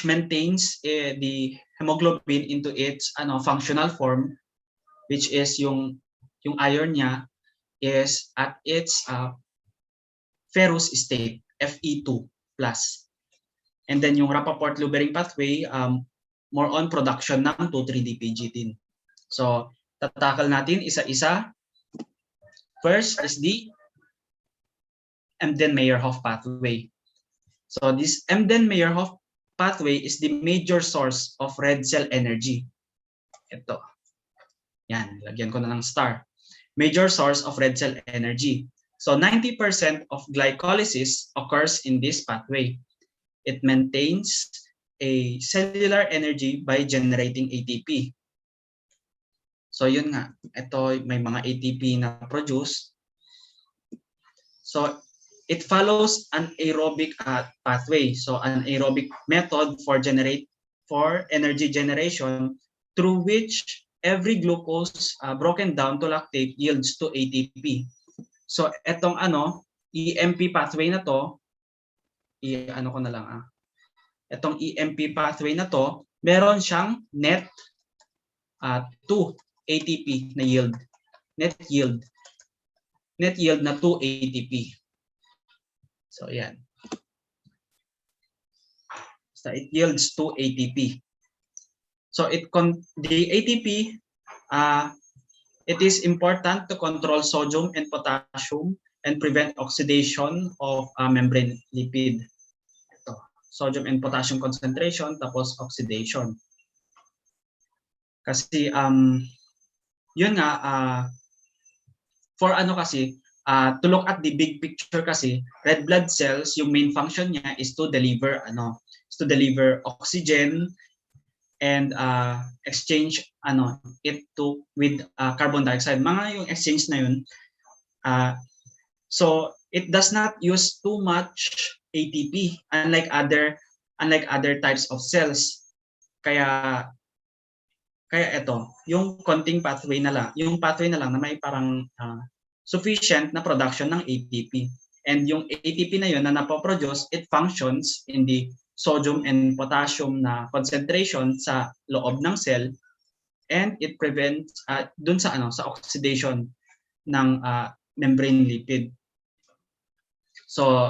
maintains the hemoglobin into its functional form, which is yung iron niya is at its ferrous state, Fe2+. And then yung Rappaport-Lubering pathway, more on production ng 2,3-DPG din. So tatakal natin isa-isa. First is the Embden-Meyerhof pathway. So this Embden-Meyerhof pathway is the major source of red cell energy. Ito. Yan, lagyan ko na ng star. Major source of red cell energy. So 90% of glycolysis occurs in this pathway. It maintains a cellular energy by generating ATP. So yun nga, ito may mga ATP na produce. So it follows an aerobic pathway. So an aerobic method for energy generation through which every glucose broken down to lactate yields to ATP. So etong EMP pathway na to, Etong EMP pathway na to, meron siyang net 2 ATP na yield. Net yield na 2 ATP. So yan. So it yields 2 ATP. So the ATP, it is important to control sodium and potassium and prevent oxidation of membrane lipid. Ito, sodium and potassium concentration tapos oxidation. Kasi yun nga to look at the big picture kasi, red blood cells, yung main function niya is to deliver deliver oxygen and exchange it with carbon dioxide. Mga yung exchange na yun. So it does not use too much ATP unlike other types of cells. Kaya ito, yung konting pathway na lang na may parang sufficient na production ng ATP. And yung ATP na yun na napoproduce, it functions in the sodium and potassium na concentration sa loob ng cell, and it prevents dun sa oxidation ng membrane lipid. So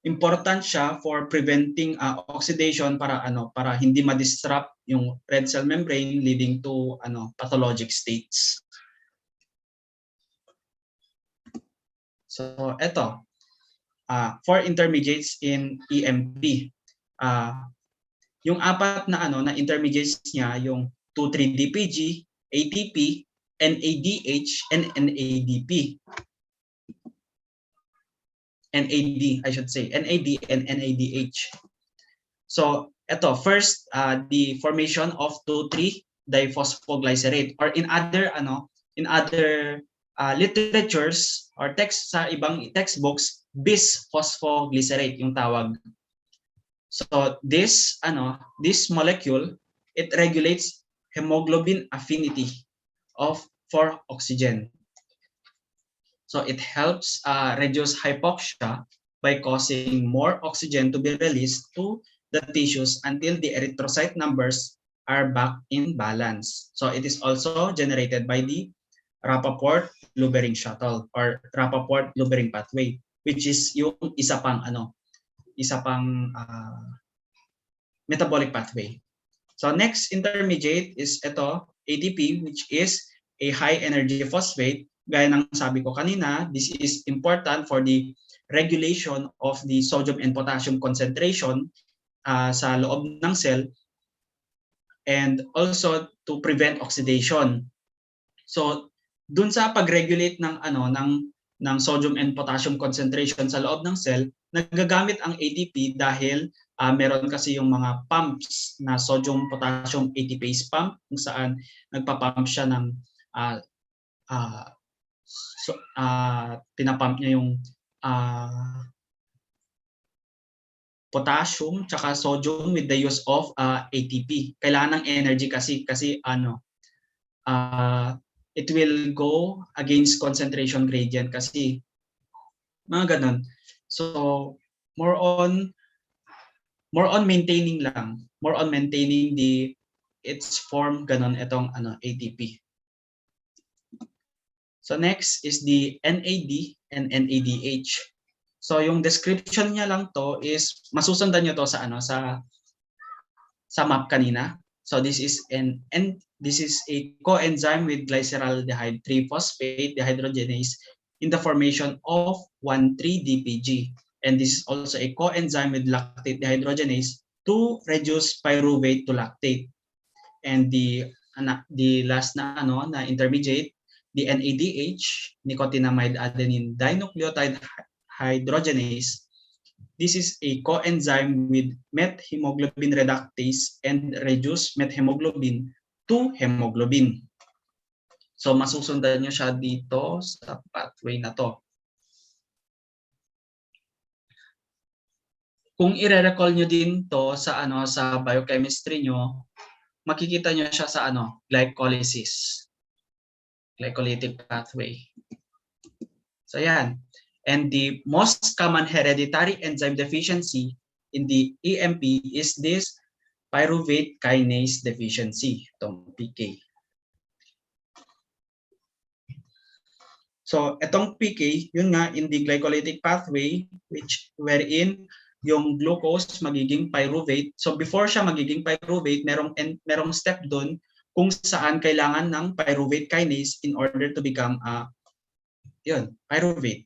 important siya for preventing oxidation para hindi ma-disrupt yung red cell membrane leading to pathologic states. So eto, for intermediates in EMP. Yung apat na intermediates niya, yung 2,3-DPG, ATP, NADH, and NADP. NAD, I should say. NAD and NADH. So, ito, first, the formation of 2,3-diphosphoglycerate, or in other literatures or text sa ibang textbooks, bisphosphoglycerate yung tawag. So this molecule, it regulates hemoglobin affinity for oxygen. So it helps reduce hypoxia by causing more oxygen to be released to the tissues until the erythrocyte numbers are back in balance. So it is also generated by the Rappaport-Lubering shuttle or Rappaport-Lubering pathway, which is yung isa pang metabolic pathway. So next intermediate is ito, ATP, which is a high energy phosphate. Gaya ng sabi ko kanina, this is important for the regulation of the sodium and potassium concentration sa loob ng cell, and also to prevent oxidation. So dun sa pag-regulate ng sodium and potassium concentration sa loob ng cell, nagagamit ang ATP dahil meron kasi yung mga pumps na sodium potassium ATPase pump kung saan nagpa-pump siya ng pinapump niya yung potassium tsaka sodium with the use of ATP. Kailangan ng energy kasi it will go against concentration gradient kasi mga ganun. So more on maintaining its form, ganun itong ATP. So next is the NAD and NADH. So yung description niya lang to is masusundan niyo to sa map kanina. So this is a coenzyme with glyceraldehyde 3-phosphate dehydrogenase in the formation of 1,3-DPG. And this is also a coenzyme with lactate dehydrogenase to reduce pyruvate to lactate. And the last na intermediate, the NADH, nicotinamide adenine dinucleotide hydrogenase. This is a coenzyme with methemoglobin reductase and reduce methemoglobin to hemoglobin. So masusundan nyo siya dito sa pathway na to. kung i-recall nyo din to sa sa biochemistry nyo, makikita nyo siya sa glycolysis, glycolytic pathway. So yan. And the most common hereditary enzyme deficiency in the EMP is this pyruvate kinase deficiency, itong PK. So itong PK, yun nga in the glycolytic pathway wherein yung glucose magiging pyruvate. So before siya magiging pyruvate, merong step doon kung saan kailangan ng pyruvate kinase in order to become pyruvate.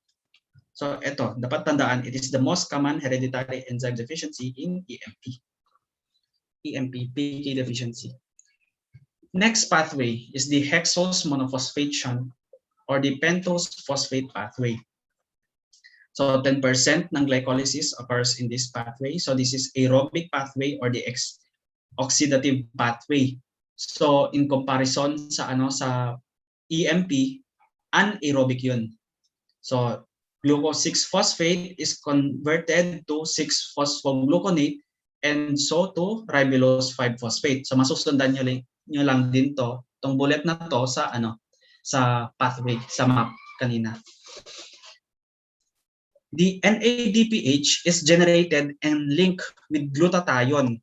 So ito, dapat tandaan, it is the most common hereditary enzyme deficiency in EMP, PK deficiency. Next pathway is the hexose monophosphation or the pentose phosphate pathway. So 10% ng glycolysis occurs in this pathway. So this is aerobic pathway or the oxidative pathway. So in comparison sa sa EMP, anaerobic yun. So glucose 6-phosphate is converted to 6-phosphogluconate and so to ribulose 5-phosphate. So masusundan nyo lang din tong bullet na to sa sa pathway, sa map kanina. The NADPH is generated and linked with glutathione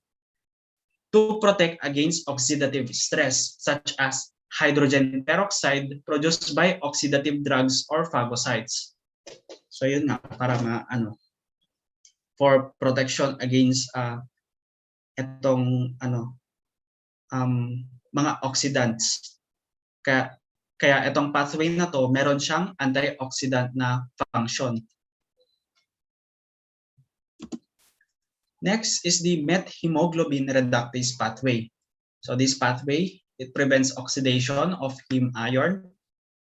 to protect against oxidative stress such as hydrogen peroxide produced by oxidative drugs or phagocytes. So yun nga, para for protection against mga oxidants. Kaya itong pathway na to, meron siyang antioxidant na function. Next is the methemoglobin reductase pathway. So this pathway, it prevents oxidation of heme iron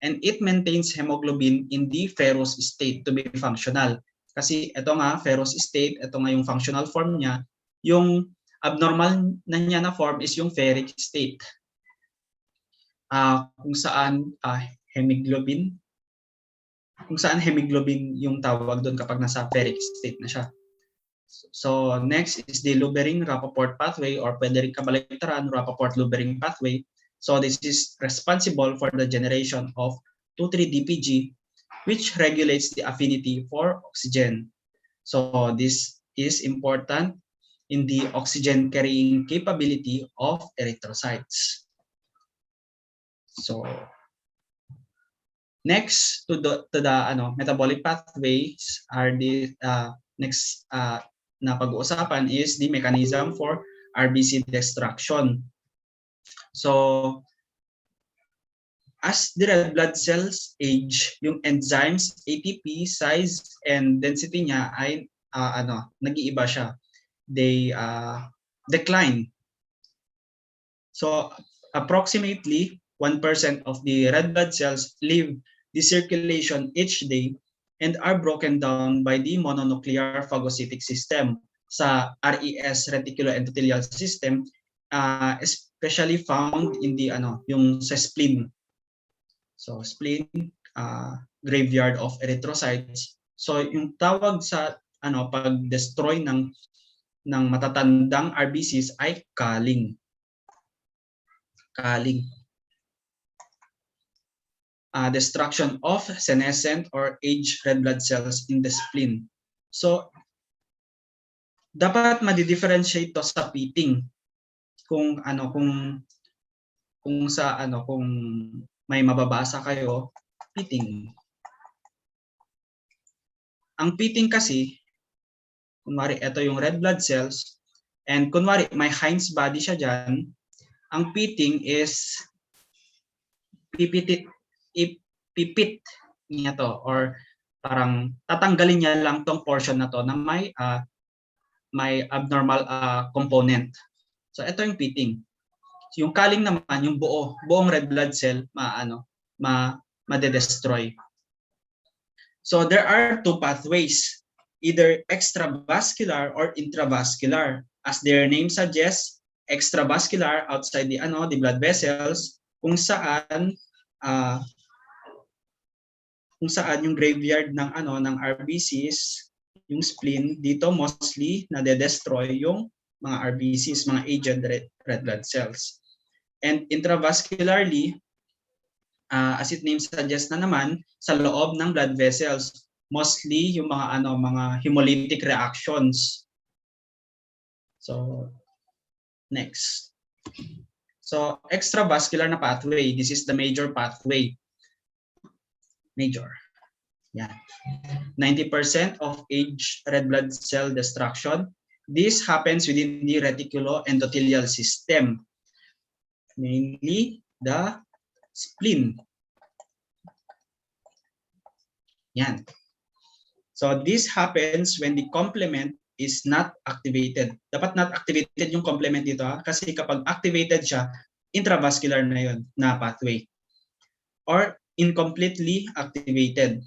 and it maintains hemoglobin in the ferrous state to be functional. Kasi ito nga, ferrous state, ito nga yung functional form niya. Yung abnormal na niya na form is yung ferric state. Kung saan hemoglobin yung tawag doon kapag nasa ferric state na siya. So next is the Lubering-Rappaport pathway or pwede rin kabaligtaran, Rappaport-Lubering pathway. So this is responsible for the generation of 2,3-DPG which regulates the affinity for oxygen. So this is important in the oxygen carrying capability of erythrocytes. So next to the metabolic pathways are the next na pag-uusapan is the mechanism for RBC destruction. So as the red blood cells age, yung enzymes ATP size and density niya ay nag-iiba siya. They decline. So approximately 1% of the red blood cells leave the circulation each day and are broken down by the mononuclear phagocytic system sa RES reticuloendothelial system, especially found in the yung sa spleen. So spleen, graveyard of erythrocytes. So yung tawag sa pag-destroy ng matatandang RBCs ay culling. Destruction of senescent or aged red blood cells in the spleen. So dapat ma-differentiate to sa pitting. Kung may mababasa kayo, pitting. Ang pitting kasi, kunwari ito yung red blood cells and kunwari may Heinz body siya dyan, ang pitting is pipit niya to or parang tatanggalin niya lang tong portion na to na may abnormal component. So ito yung pitting. Yung culling naman, yung buong red blood cell ma-destroy. So there are two pathways, either extravascular or intravascular. As their name suggests, extravascular outside the blood vessels, kung saan yung graveyard ng RBCs yung spleen, dito mostly nade-destroy yung mga RBCs, mga aged red blood cells. And intravascularly, as it name suggests na naman, sa loob ng blood vessels, mostly yung mga hemolytic reactions. So, next. So, extravascular na pathway. This is the major pathway. Major. Yeah. 90% of aged red blood cell destruction. This happens within the reticuloendothelial system, mainly the spleen. Yan. So this happens when the complement is not activated. Dapat not activated yung complement dito kasi kapag activated siya, intravascular na yun na pathway. Or incompletely activated.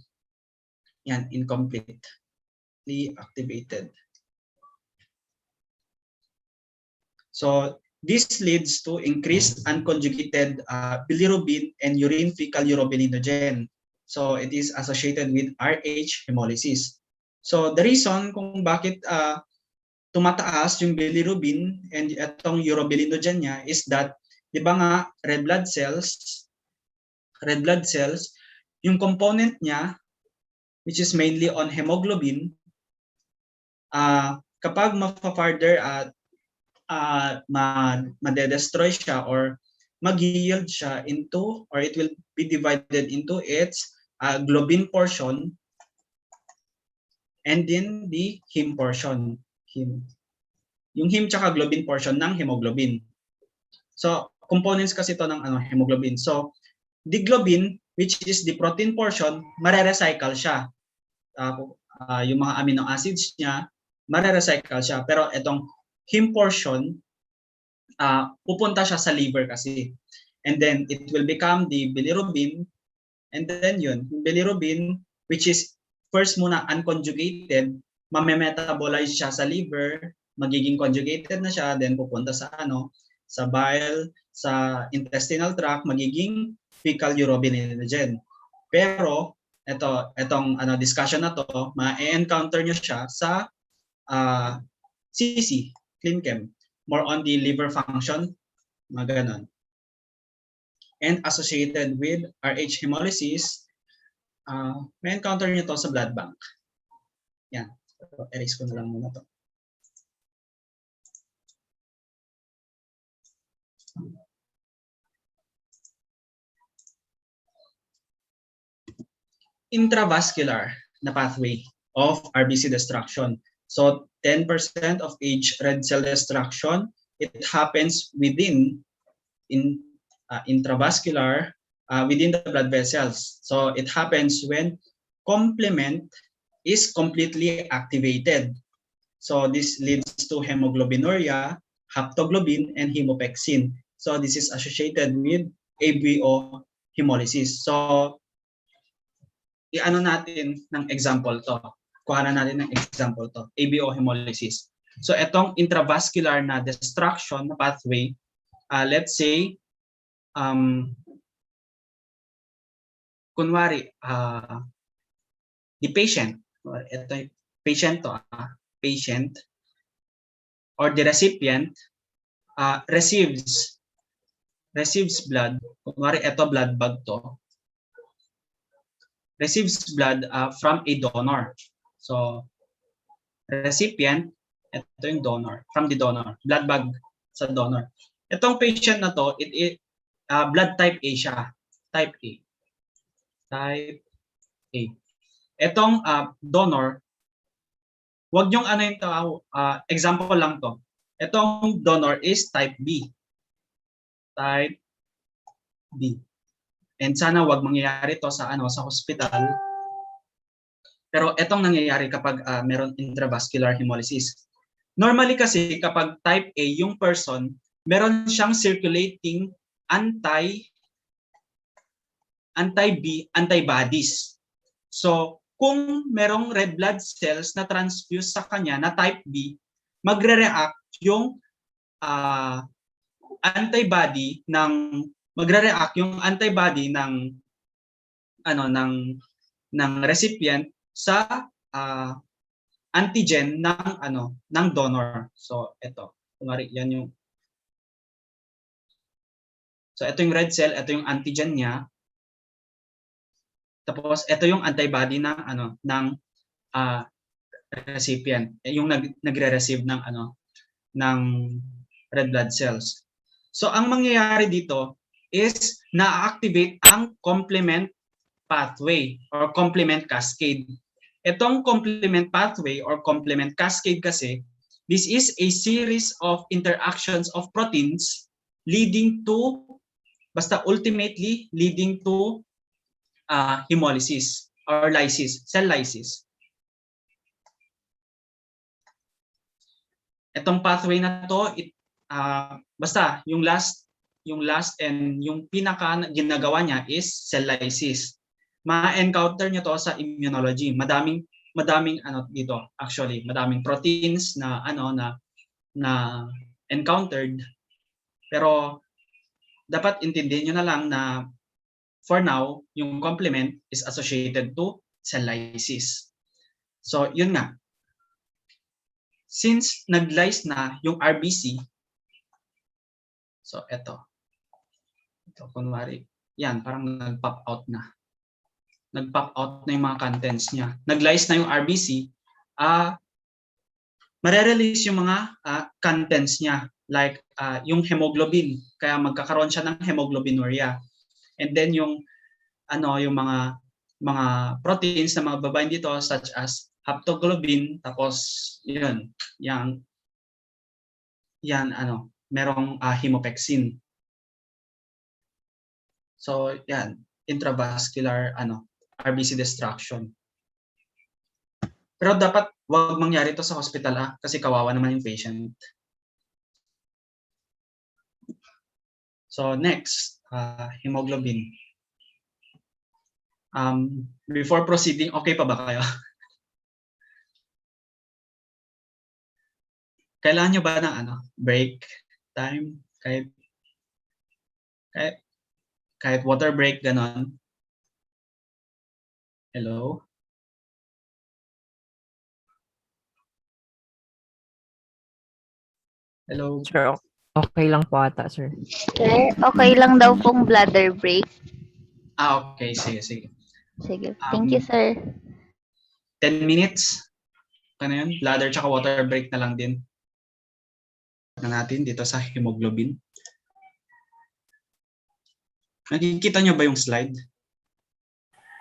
Yan, incompletely activated. So this leads to increased unconjugated bilirubin and urine fecal urobilinogen. So it is associated with RH hemolysis. So the reason kung bakit tumataas yung bilirubin and itong urobilinogen niya is that, di ba nga, red blood cells, yung component niya, which is mainly on hemoglobin, kapag ma-further at ma-destroy siya or mag-yield siya into, or it will be divided into its globin portion and then the heme portion. Yung heme tsaka globin portion ng hemoglobin. So, components kasi ito ng hemoglobin. So, the globin, which is the protein portion, mare-recycle siya. Yung mga amino acids niya, mare-recycle siya. Pero itong heme portion, pupunta siya sa liver kasi. And then, it will become the bilirubin. And then yun, bilirubin, which is first muna unconjugated, mame-metabolize siya sa liver, magiging conjugated na siya, then pupunta sa sa bile, sa intestinal tract, magiging fecal urobilinogen. Pero itong discussion na to, ma-encounter nyo siya sa CC, ClinChem, more on the liver function, mga ganon. And associated with RH hemolysis, may encounter nyo to sa blood bank. Yan. So, erase ko na lang muna to. Intravascular na pathway of RBC destruction. So 10% of aged red cell destruction, it happens within intravascular, within the blood vessels. So it happens when complement is completely activated. So this leads to hemoglobinuria, haptoglobin, and hemopexin. So this is associated with ABO hemolysis. So i-ano natin ng example to. Kuha na natin ng example to. ABO hemolysis. So itong intravascular na destruction na pathway, let's say, kunwari, the patient, ito yung patient to, patient, or the recipient, receives blood, kunwari ito blood bag to, receives blood from a donor. So, recipient, ito yung donor, from the donor, blood bag sa donor. Itong patient na to, blood type A siya, type A. Type A. Itong donor, wag niyong example lang to. Itong donor is type B. Type B. And sana wag mangyayari to sa sa hospital. Pero itong nangyayari kapag meron intravascular hemolysis. Normally kasi kapag type A yung person, meron siyang circulating anti-B antibodies. So, kung merong red blood cells na transfuse sa kanya na type B, magre-react yung antibody ng recipient sa antigen ng donor. So ito, kunwari yan yung ito yung red cell, ito yung antigen niya. Tapos ito yung antibody ng recipient, yung nagre-receive ng red blood cells. So ang mangyayari dito is na-activate ang complement pathway or complement cascade. Itong complement pathway or complement cascade kasi, this is a series of interactions of proteins leading to, ultimately leading to hemolysis or lysis, cell lysis. Itong pathway na to, yung last and yung pinaka ginagawa niya is cell lysis. Ma-encounter niyo to sa immunology. Madaming dito actually, madaming proteins na encountered. Pero dapat intindihin niyo na lang na for now, yung complement is associated to cell lysis. So, yun nga. Since nag-lyse na yung RBC, so ito kunwari, yan, parang nag-pop out na. Nag-pop out na yung mga contents niya. Nag-lyse na yung RBC, mare-release yung mga contents niya, like yung hemoglobin. Kaya magkakaroon siya ng hemoglobinuria. And then yung mga proteins na mababain dito such as haptoglobin, tapos merong hemopexin. So yan, intravascular RBC destruction. Pero dapat wag mangyari to sa hospital kasi kawawa naman yung patient. So next, hemoglobin. Before proceeding, okay pa ba kayo? Kailangan nyo ba ng break time? Kahit water break, ganon? Hello? Hello? Sir, okay lang po ata, sir. Sir, okay lang daw pong bladder break. Okay. Sige. Sige. Thank you, sir. 10 minutes. Ano yun? Bladder tsaka water break na lang din. Natin dito sa hemoglobin. Nakikita nyo ba yung slide?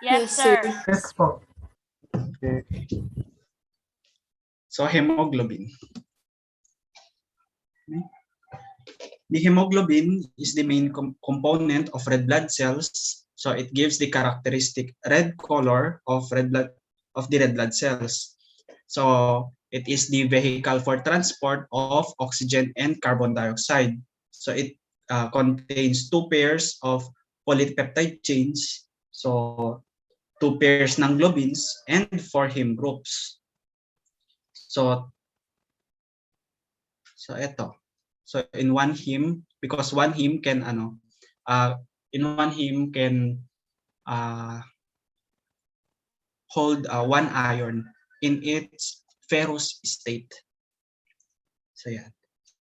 Yes, sir. Yes po. Okay. So, hemoglobin. Okay. The hemoglobin is the main component of red blood cells. So, it gives the characteristic red color of the red blood cells. So, it is the vehicle for transport of oxygen and carbon dioxide. So, it contains 2 pairs of polypeptide chains. So, 2 pairs ng globins and 4 heme groups. So ito. So in one heme, because one heme can hold 1 iron in its ferrous state. So yan.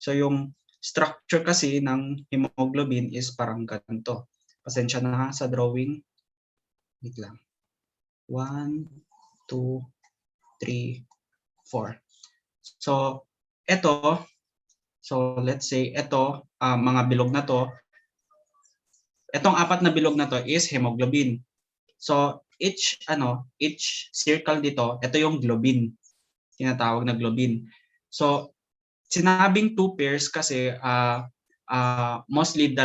So yung structure kasi ng hemoglobin is parang ganito. Pasensya na sa drawing. Wait lang. 1, 2, 3, 4. So ito, let's say ito, mga bilog na to, itong 4 na bilog na to is hemoglobin. So each circle dito, ito yung globin. Tinatawag na globin. So sinabing 2 pairs kasi mostly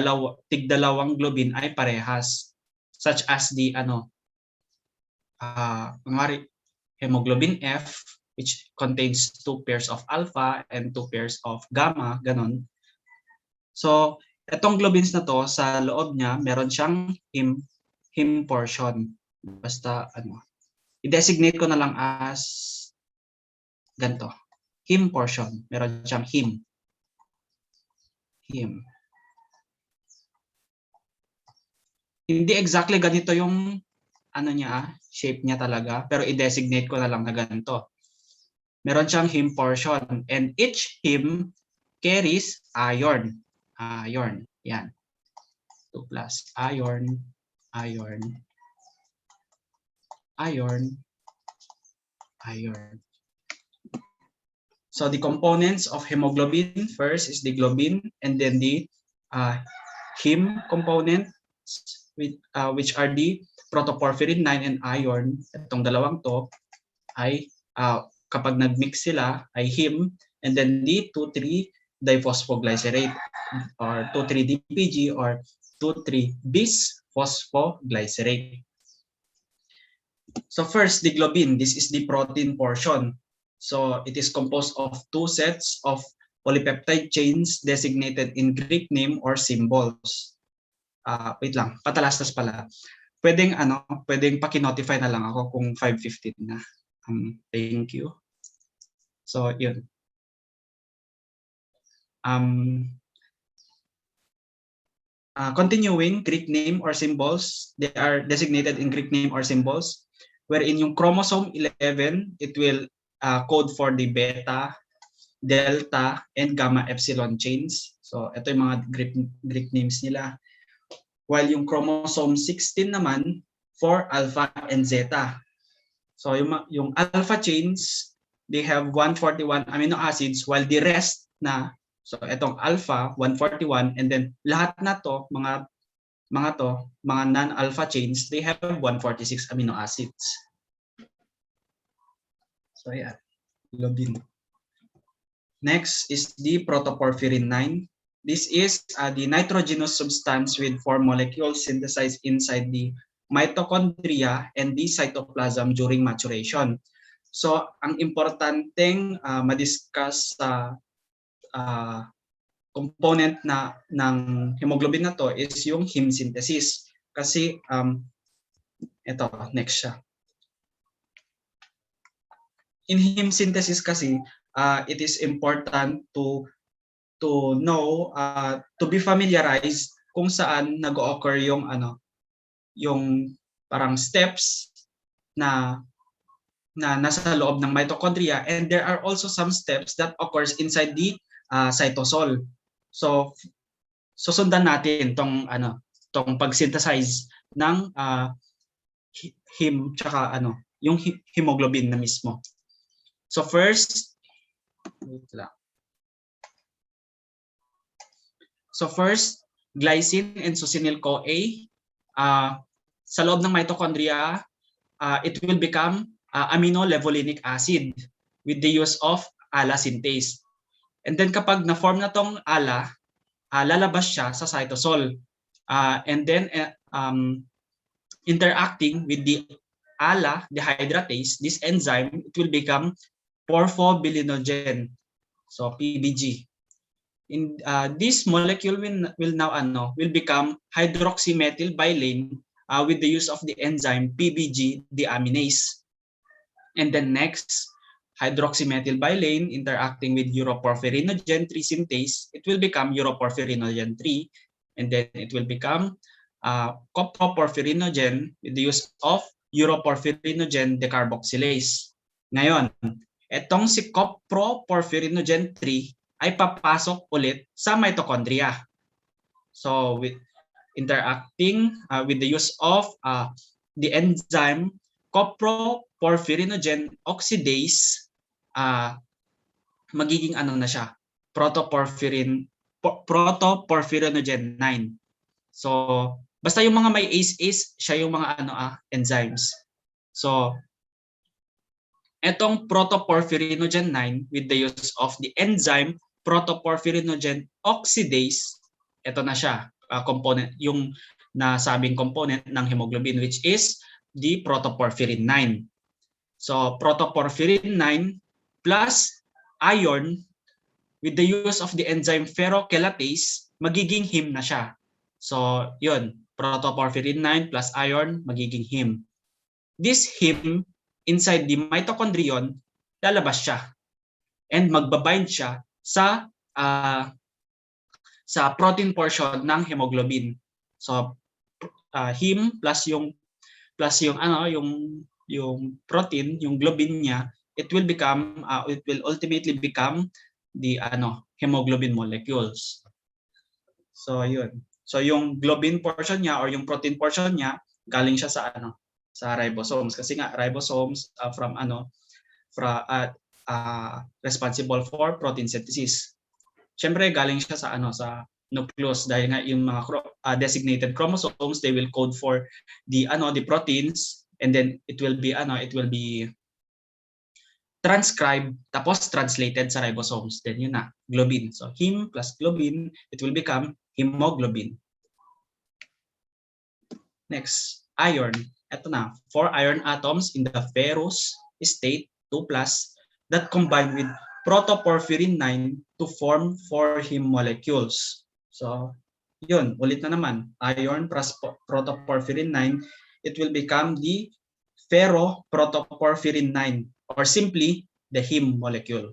tig-dalawang globin ay parehas, such as the hemoglobin F, which contains 2 pairs of alpha and 2 pairs of gamma, ganon. So itong globins na to, sa loob niya meron siyang heme portion. Basta i-designate ko na lang as ganito. Heme portion. Meron siyang heme. Hindi exactly ganito yung shape niya talaga, pero i-designate ko na lang na ganito. meron siyang heme portion. And each heme carries iron. Iron. Yan. 2 plus iron, iron, iron, iron. So the components of hemoglobin, first is the globin, and then the heme components, which are the protoporphyrin 9 and iron. Itong dalawang to ay kapag nagmix sila ay heme, and then the 2,3 diphosphoglycerate or 2,3-DPG or 2,3-bisphosphoglycerate. So first, the globin. This is the protein portion. So it is composed of 2 sets of polypeptide chains designated in Greek name or symbols. Wait lang, patalastas pala. Pwedeng paki-notify na lang ako kung 5:15 na. Thank you. So yun. Continuing, Greek name or symbols, they are designated in Greek name or symbols, wherein yung chromosome 11, it will code for the beta, delta, and gamma epsilon chains. So ito yung mga Greek names nila. While yung chromosome 16 naman, for alpha and zeta. So yung alpha chains, they have 141 amino acids, while the rest na, so itong alpha 141, and then lahat na to mga non-alpha chains, they have 146 amino acids. So yeah, globin. Next is the protoporphyrin 9. This is the nitrogenous substance with 4 molecules synthesized inside the mitochondria and the cytoplasm during maturation. So ang importanteng ma-discuss sa component ng hemoglobin na to is yung heme synthesis. Kasi ito, next siya. In heme synthesis kasi, it is important to know, to be familiarized kung saan nag-occur yung yung parang steps na nasa loob ng mitochondria, and there are also some steps that occurs inside the cytosol. So susundan natin tong pag-synthesize ng heme tsaka yung hemoglobin na mismo. So first, wait lang. So first, glycine and succinyl-CoA, sa loob ng mitochondria, it will become aminolevulinic acid with the use of ALA synthase. And then kapag na-form na tong ALA, lalabas siya sa cytosol. And then interacting with the ALA dehydratase, this enzyme, it will become porphobilinogen, so PBG. In this molecule will now will become hydroxymethylbilane with the use of the enzyme PBG deaminase. And then next, hydroxymethylbilane interacting with uroporphyrinogen 3 synthase, it will become uroporphyrinogen 3, and then it will become coproporphyrinogen with the use of uroporphyrinogen decarboxylase. Ngayon, etong si coproporphyrinogen 3 ay papasok ulit sa mitochondria. So with interacting with the use of the enzyme coproporphyrinogen oxidase, magiging na siya, protoporphyrinogen 9. So basta yung mga may ACE, siya yung mga enzymes. So etong protoporphyrinogen 9 with the use of the enzyme protoporphyrinogen oxidase, ito na siya, component, yung nasabing component ng hemoglobin, which is the protoporphyrin 9. So protoporphyrin 9 plus iron with the use of the enzyme ferrochelatase, magiging heme na siya. So yun, protoporphyrin 9 plus iron, magiging heme. This heme inside the mitochondrion, lalabas siya and magbabind siya sa protein portion ng hemoglobin. So heme plus yung protein, yung globin niya, it will ultimately become the hemoglobin molecules. So yun. So yung globin portion niya or yung protein portion niya galing siya sa ribosomes kasi nga ribosomes responsible for protein synthesis. Siyempre galing siya sa nucleus dahil nga yung mga designated chromosomes, they will code for the proteins, and then it will be transcribed tapos translated sa ribosomes. Then yun na, globin. So heme plus globin, it will become hemoglobin. Next, iron. Ito na, 4 iron atoms in the ferrous state 2+ that combine with protoporphyrin 9 to form 4 heme molecules. So yun, ulit na naman, iron plus protoporphyrin 9, it will become the ferroprotoporphyrin 9 or simply the heme molecule.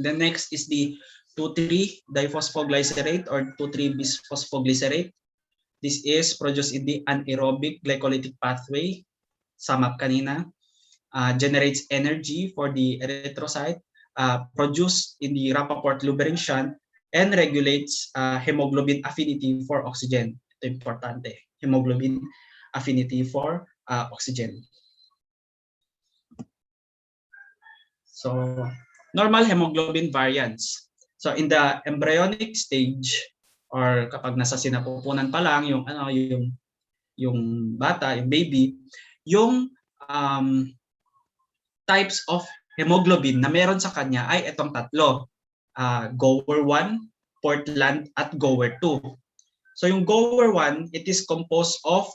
The next is the 2,3-diphosphoglycerate or 2,3-bisphosphoglycerate. This is produced in the anaerobic glycolytic pathway, SAMAP kanina, generates energy for the erythrocyte, produced in the Rappaport-Lubering shunt, and regulates hemoglobin affinity for oxygen. Ito importante, hemoglobin affinity for oxygen. So, normal hemoglobin variants. So, in the embryonic stage, or kapag nasa sinapupunan pa lang yung bata, yung baby, yung types of hemoglobin na meron sa kanya ay itong tatlo. Gower 1, Portland, at Gower 2. So yung Gower 1, it is composed of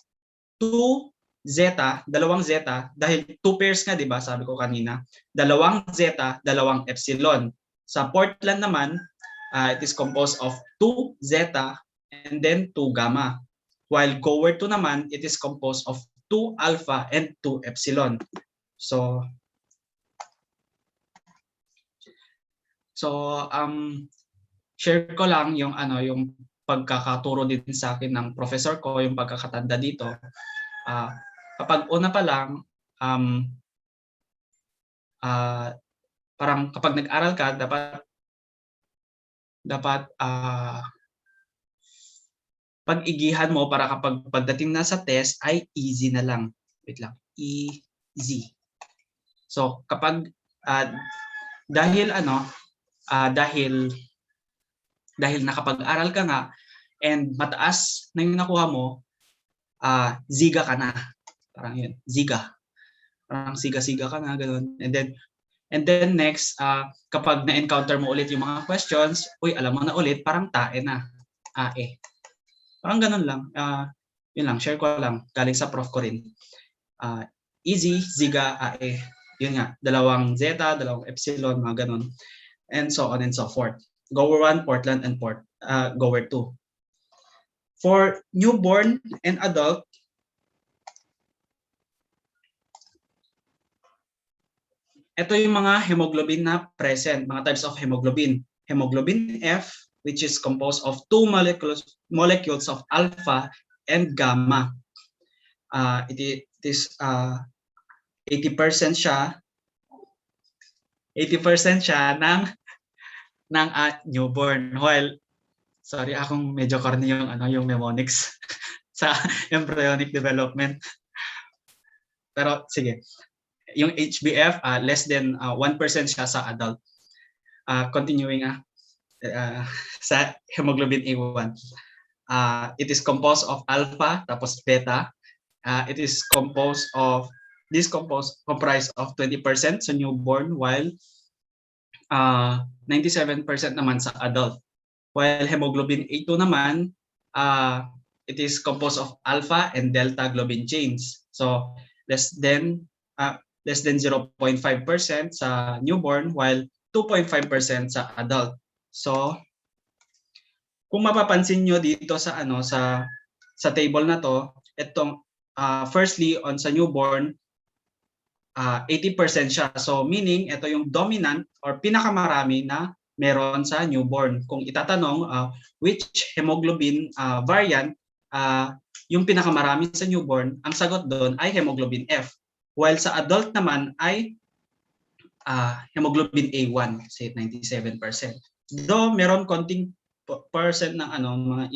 2 zeta, dalawang zeta, dahil 2 pairs nga, di ba, sabi ko kanina, dalawang zeta, dalawang epsilon. Sa Portland naman, it is composed of 2 zeta and then 2 gamma. While Gower 2 naman, it is composed of 2 alpha and 2 epsilon. So share ko lang yung pagkakaturo din sa akin ng professor ko, yung pagkakatanda dito. Kapag una pa lang, parang kapag nag-aral ka, dapat pag-igihan mo para kapag pagdating na sa test ay easy na lang. Wait lang, easy. So kapag dahil nakapag-aral ka nga and mataas na yung nakuha mo, ziga ka na. Parang yun, ziga. Parang siga-siga ka na, gano'n. And then next, kapag na-encounter mo ulit yung mga questions, alam mo na ulit, parang tae na. Parang gano'n lang. Yun lang, share ko lang. Galing sa prof ko rin. Easy, ziga, ae. Yun nga, dalawang zeta, dalawang epsilon, mga gano'n. And so on and so forth. Gower 1, Portland, and Gower 2. For newborn and adult, ito yung mga hemoglobin na present, mga types of hemoglobin. Hemoglobin F, which is composed of 2 molecules of alpha and gamma. It is 80% siya ng newborn. While, sorry, akong medyo corny yung mnemonics sa embryonic development. Pero sige. Yung HbF, less than 1% siya sa adult. Continuing sa hemoglobin A1. It is composed of alpha tapos beta. It is comprised of 20% sa newborn, while 97% naman sa adult. While hemoglobin A2 naman, it is composed of alpha and delta globin chains. So less than 0.5% sa newborn, while 2.5% sa adult. So kung mapapansin nyo dito sa table na to, itong firstly on sa newborn, 80% siya. So meaning ito yung dominant or pinakamarami na meron sa newborn. Kung itatanong which hemoglobin variant yung pinakamarami sa newborn, ang sagot doon ay hemoglobin F. While sa adult naman ay hemoglobin A1, say 97%. Though meron konting percent ng mga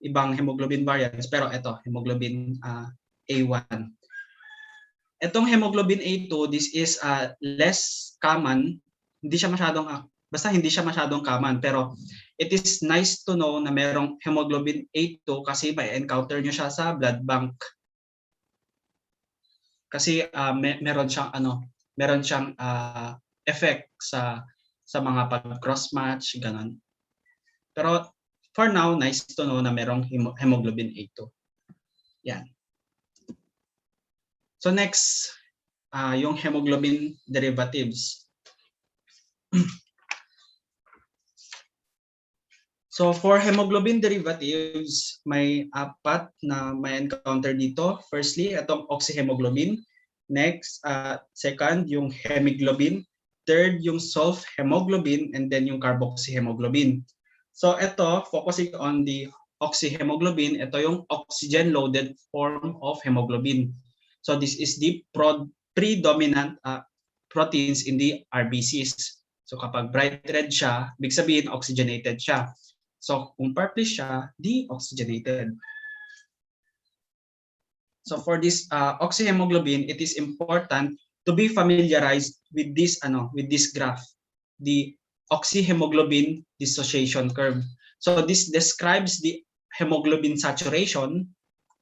ibang hemoglobin variants, pero ito hemoglobin A1. Itong hemoglobin A2, this is less common. Hindi siya masyadong common, pero it is nice to know na merong hemoglobin A2 kasi may encounter nyo siya sa blood bank. Kasi meron siyang effect sa mga pag-cross match, ganun. Pero for now, nice to know na merong hemoglobin A2. Yan. So next, yung hemoglobin derivatives. So for hemoglobin derivatives, may 4 na may encounter dito. Firstly, itong oxyhemoglobin. Next, second, yung hemoglobin. Third, yung sulfhemoglobin, and then yung carboxyhemoglobin. So ito, focusing on the oxyhemoglobin, ito yung oxygen-loaded form of hemoglobin. So this is the predominant proteins in the RBCs. So kapag bright red siya, ibig sabihin oxygenated siya. So kung purplish siya, deoxygenated. So for this oxyhemoglobin, it is important to be familiarized with this graph, the oxyhemoglobin dissociation curve. So this describes the hemoglobin saturation,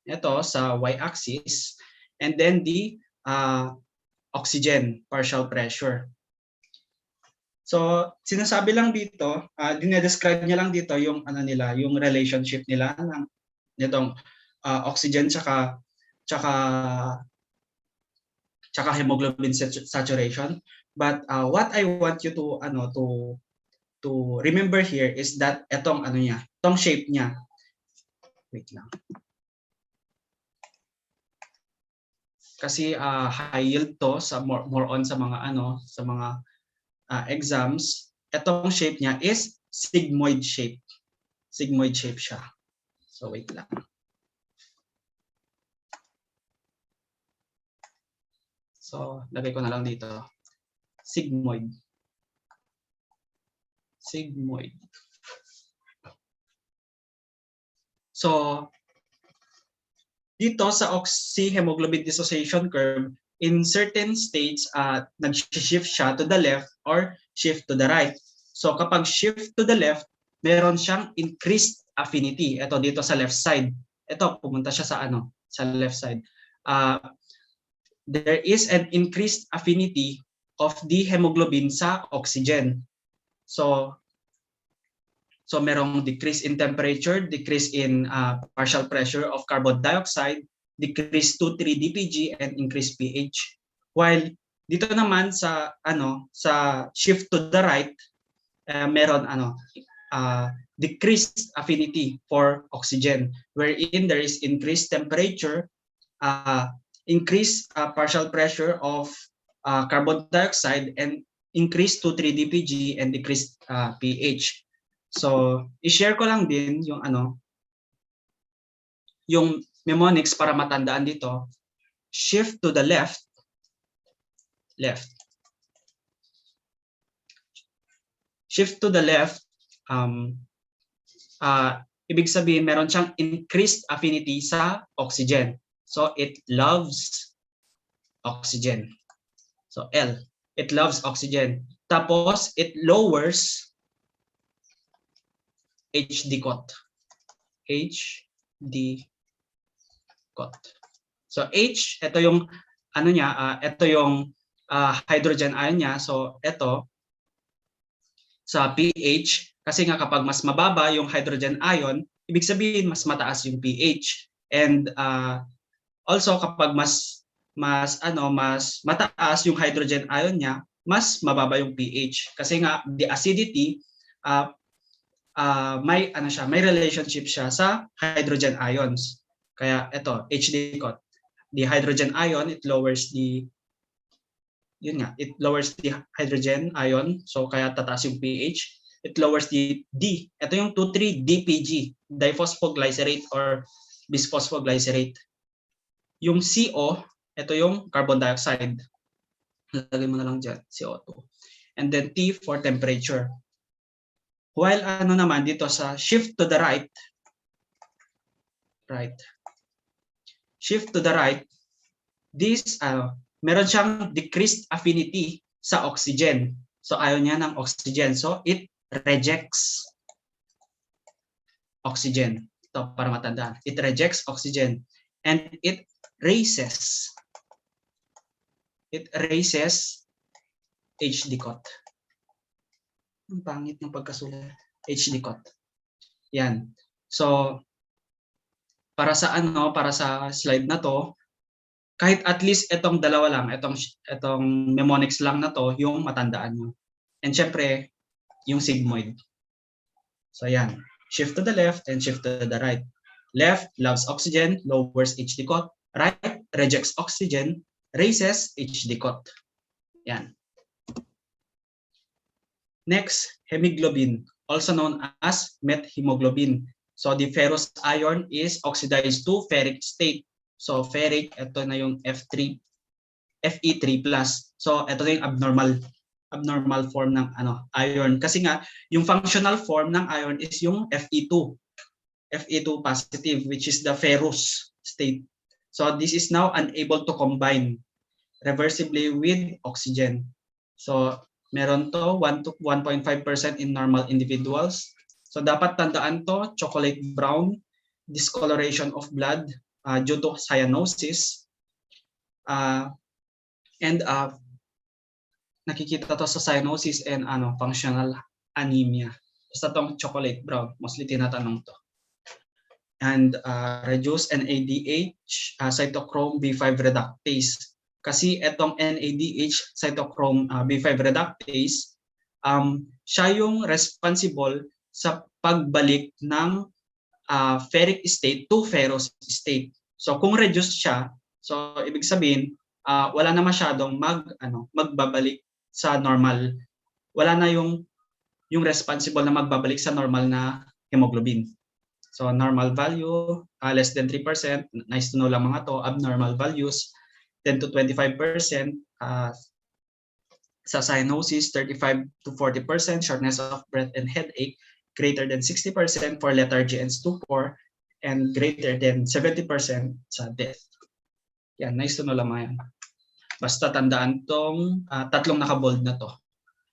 ito sa y-axis, and then the oxygen partial pressure. So sinasabi lang dito, dinedescribe niya lang dito yung yung relationship nila ng nitong oxygen tsaka hemoglobin saturation. But what I want you to remember here is that etong tong shape niya. Wait lang. Kasi high yield to sa more on sa mga exams. Etong shape niya is sigmoid shape. Sigmoid shape siya. So wait lang. So lagay ko na lang dito. Sigmoid. Sigmoid. So dito sa oxyhemoglobin dissociation curve, in certain states, nag-shift siya to the left or shift to the right. So kapag shift to the left, meron siyang increased affinity. Ito dito sa left side. Ito pumunta siya sa left side. There is an increased affinity of the hemoglobin sa oxygen. So merong decrease in temperature, decrease in partial pressure of carbon dioxide, decrease to 3-DPG, and increase pH. While dito naman sa shift to the right, meron decreased affinity for oxygen, wherein there is increased temperature, increased partial pressure of carbon dioxide, and increased to 3-DPG and decreased pH. So, i-share ko lang din yung mnemonics para matandaan dito. Shift to the left. Shift to the left, ibig sabihin meron siyang increased affinity sa oxygen. So, it loves oxygen. So, L. It loves oxygen. Tapos, it lowers HD-COT. HD-COT. So H, ito yung ito yung hydrogen ion niya. So ito sa pH, kasi nga kapag mas mababa yung hydrogen ion, ibig sabihin mas mataas yung pH. And also kapag mas mataas yung hydrogen ion niya, mas mababa yung pH. Kasi nga the acidity may relationship siya sa hydrogen ions. Kaya ito, HD-COT. The hydrogen ion, it lowers the hydrogen ion. So kaya tataas yung pH. It lowers the D. Ito yung 2,3-DPG, diphosphoglycerate or bisphosphoglycerate. Yung CO, ito yung carbon dioxide. Lagay mo na lang dyan, CO2. And then T for temperature. While ano naman dito sa shift to the right, shift to the right, this, meron siyang decreased affinity sa oxygen. So ayaw niya ng oxygen. So it rejects oxygen. Ito para matandaan. It rejects oxygen. And it raises HD cot. Ang pangit ng pagkasulat. HD cot. Yan. So, para sa slide na to, kahit at least itong dalawa lang, itong mnemonics lang na to, yung matandaan nyo. And syempre, yung sigmoid. So yan. Shift to the left and shift to the right. Left loves oxygen, lowers HD cot. Right rejects oxygen, raises HD cot. Yan. Next, hemoglobin, also known as methemoglobin. So the ferrous ion is oxidized to ferric state. So ferric, ito na yung Fe3+. So ito na yung abnormal form ng iron. Kasi nga, yung functional form ng iron is yung Fe2. Fe2 positive, which is the ferrous state. So this is now unable to combine reversibly with oxygen. So meron to 1 to 1.5% in normal individuals. So dapat tandaan to, chocolate brown, discoloration of blood due to cyanosis. And nakikita to sa cyanosis and functional anemia. Basta tong chocolate brown, mostly tinatanong to. And reduce NADH, cytochrome B5 reductase. Kasi itong NADH, cytochrome B5 reductase, siya yung responsible sa pagbalik ng ferric state to ferrous state. So kung reduce siya, so ibig sabihin wala na masyadong magbabalik sa normal. Wala na yung responsible na magbabalik sa normal na hemoglobin. So normal value less than 3%, nice to know lang mga to. Abnormal values 10 to 25%, sa cyanosis 35 to 40%, shortness of breath and headache greater than 60% for lethargy and stupor, and greater than 70% sa death. Yan, nice to know lang mga yan. Basta tandaan tong tatlong nakabold na to.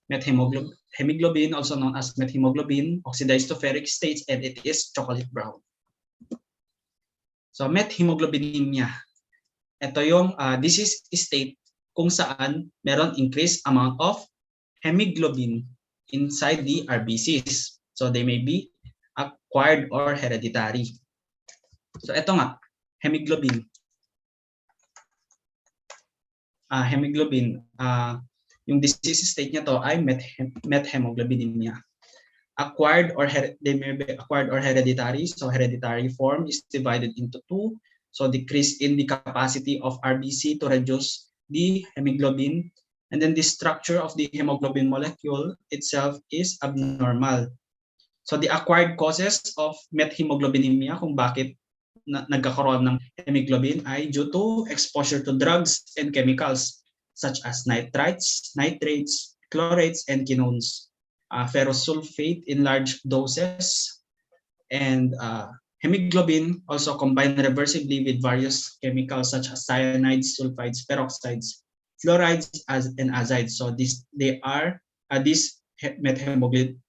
Methemoglobin, also known as methemoglobin, oxidized to ferric states, and it is chocolate brown. So methemoglobinemia. Ito yung disease state kung saan meron increased amount of hemoglobin inside the RBCs. So they may be acquired or hereditary. So ito nga, hemoglobin. Hemoglobin, yung disease state niya to ay methemoglobinemia. Acquired or they may be acquired or hereditary. So hereditary form is divided into two. So decrease in the capacity of RBC to reduce the hemoglobin, and then the structure of the hemoglobin molecule itself is abnormal. So the acquired causes of methemoglobinemia, kung bakit nagkakaroon ng hemoglobin, ay due to exposure to drugs and chemicals such as nitrates, chlorates, and quinones, ferrous sulfate in large doses, and hemoglobin also combined reversibly with various chemicals such as cyanides, sulfides, peroxides, fluorides, and azides. So this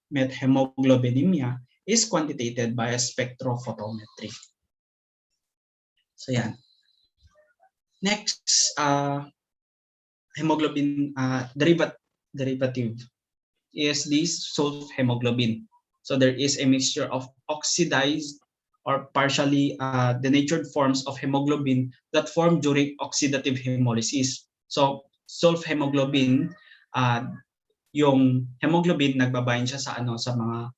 methemoglobinemia is quantitated by a spectrophotometry. So yan. Next, hemoglobin derivative is this sulfhemoglobin. So there is a mixture of oxidized or partially denatured forms of hemoglobin that form during oxidative hemolysis. So sulfhemoglobin, yung hemoglobin nagbabind siya sa mga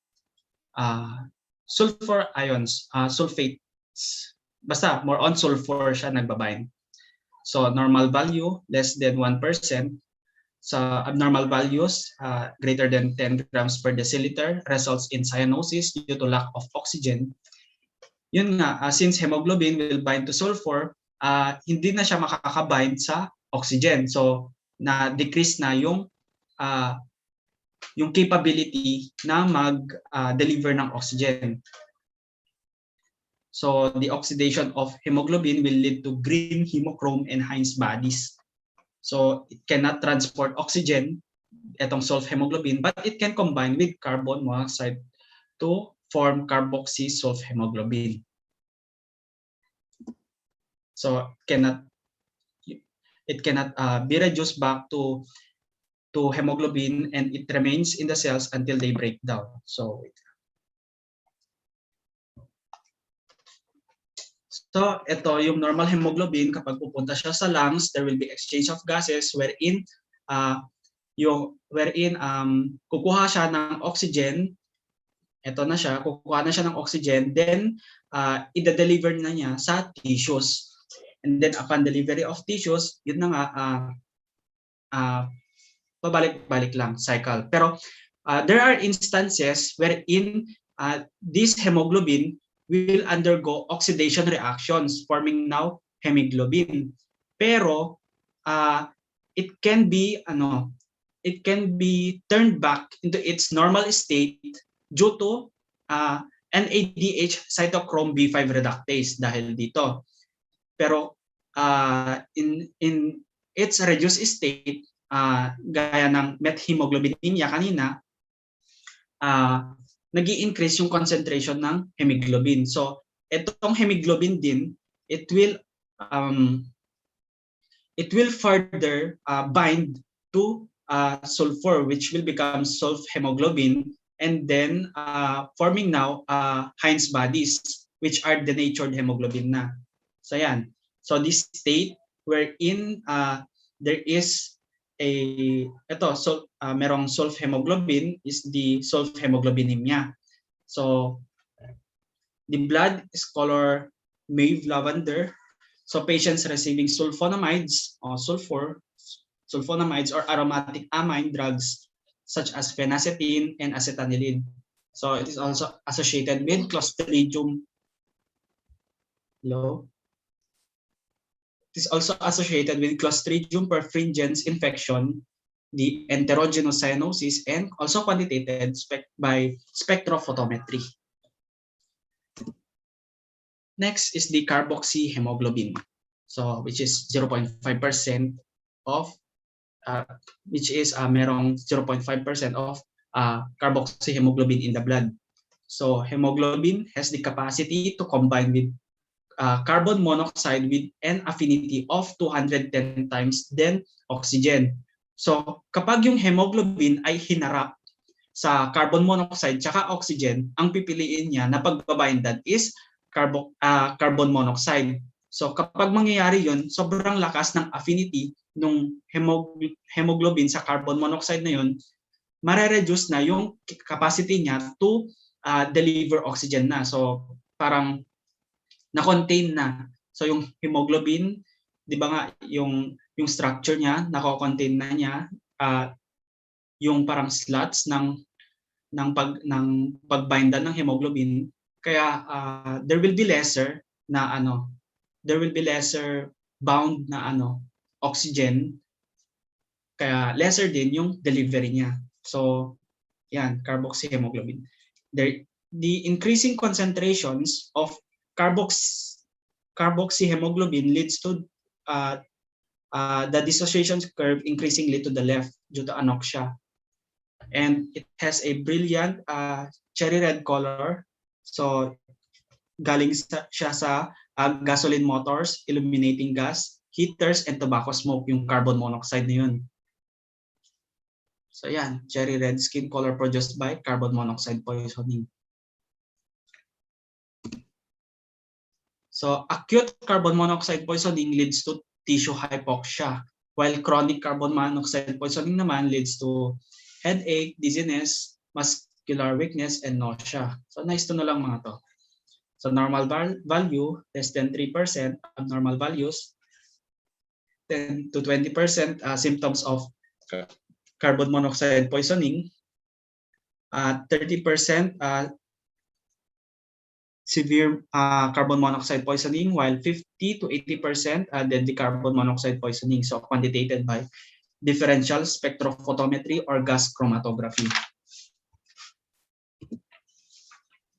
sulfur ions, sulfates. Basta more on sulfur siya nagbabind. So normal value less than 1%. Sa abnormal values greater than 10 grams per deciliter results in cyanosis due to lack of oxygen. Yun nga, since hemoglobin will bind to sulfur, hindi na siya makakabind sa oxygen. So na decrease na yung capability na mag-deliver ng oxygen. So the oxidation of hemoglobin will lead to green hemochrome and Heinz bodies. So it cannot transport oxygen, etong sulfhemoglobin, but it can combine with carbon monoxide to form carboxysulfhemoglobin. So it cannot be reduced back to hemoglobin, and it remains in the cells until they break down. So ito yung normal hemoglobin. Kapag pupunta siya sa lungs, there will be exchange of gases wherein kukuha siya ng oxygen. Ito na siya, kukuha na siya ng oxygen, then ida-deliver na niya sa tissues. And then upon delivery of tissues, yun na nga, pabalik-balik lang, cycle. Pero there are instances wherein this hemoglobin will undergo oxidation reactions, forming now hemoglobin. Pero it can be turned back into its normal state due to NADH cytochrome B5 reductase dahil dito. Pero in its reduced state, gaya ng methemoglobinemia kanina, nag-i-increase yung concentration ng hemoglobin. So itong hemoglobin din, it will further bind to sulfur, which will become sulfhemoglobin, and then forming now Heinz bodies, which are denatured hemoglobin na. So yan. So this state wherein there is merong sulfhemoglobin is the sulfhemoglobinemia. So the blood is color mauve lavender. So patients receiving sulfonamides or sulfonamides or aromatic amine drugs such as phenacetin and acetanilide. So it is also associated with Clostridium. It is also associated with Clostridium perfringens infection, the enterogenous cyanosis, and also quantitated by spectrophotometry. Next is the carboxyhemoglobin, so which is 0.5% of merong 0.5% of carboxyhemoglobin in the blood. So hemoglobin has the capacity to combine with carbon monoxide with an affinity of 210 times than oxygen. So kapag yung hemoglobin ay hinarap sa carbon monoxide tsaka oxygen, ang pipiliin niya na pagbabindan is carbon monoxide. So kapag mangyayari yun, sobrang lakas ng affinity ng hemoglobin sa carbon monoxide na yun, mare-reduce na yung capacity niya to deliver oxygen na. So parang na-contain na. So yung hemoglobin, di ba nga yung structure niya, nako-contain na niya yung parang slots ng pagbindan ng hemoglobin. Kaya there will be lesser bound na oxygen. Kaya lesser din yung delivery niya. So yan, carboxyhemoglobin. The increasing concentrations of carboxyhemoglobin leads to the dissociation curve increasingly to the left due to anoxia. And it has a brilliant cherry red color. So galing siya sa gasoline motors, illuminating gas, heaters, and tobacco smoke, yung carbon monoxide na yun. So yan, cherry red skin color produced by carbon monoxide poisoning. So acute carbon monoxide poisoning leads to tissue hypoxia, while chronic carbon monoxide poisoning naman leads to headache, dizziness, muscular weakness, and nausea. So nice to know lang mga to. So normal value less than 3%, abnormal values 10 to 20% symptoms of carbon monoxide poisoning, 30% severe carbon monoxide poisoning, while 50 to 80% deadly carbon monoxide poisoning. So quantitated by differential spectrophotometry or gas chromatography.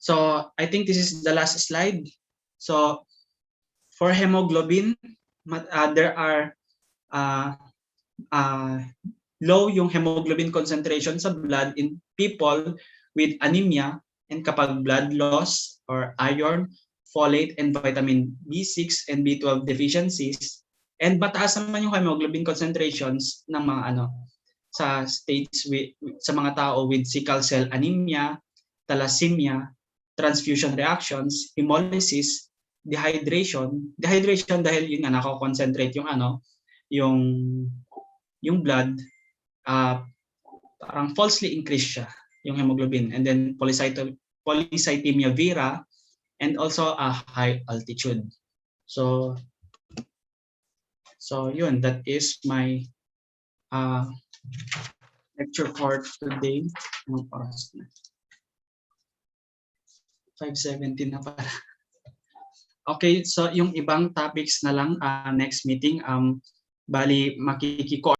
So I think this is the last slide. So for hemoglobin, there are low yung hemoglobin concentration sa blood in people with anemia and kapag blood loss or iron, folate, and vitamin B6 and B12 deficiencies. And mataas naman yung hemoglobin concentrations ng mga sa states sa mga tao with sickle cell anemia, thalassemia, transfusion reactions, hemolysis, dehydration dahil yun nga nako-concentrate yung blood, parang falsely increased siya yung hemoglobin, and then polycythemia vera, and also a high altitude. So yun, that is my lecture for today. Anong oras na? 5:17 na pala. Okay, so yung ibang topics na lang next meeting, bali makikiko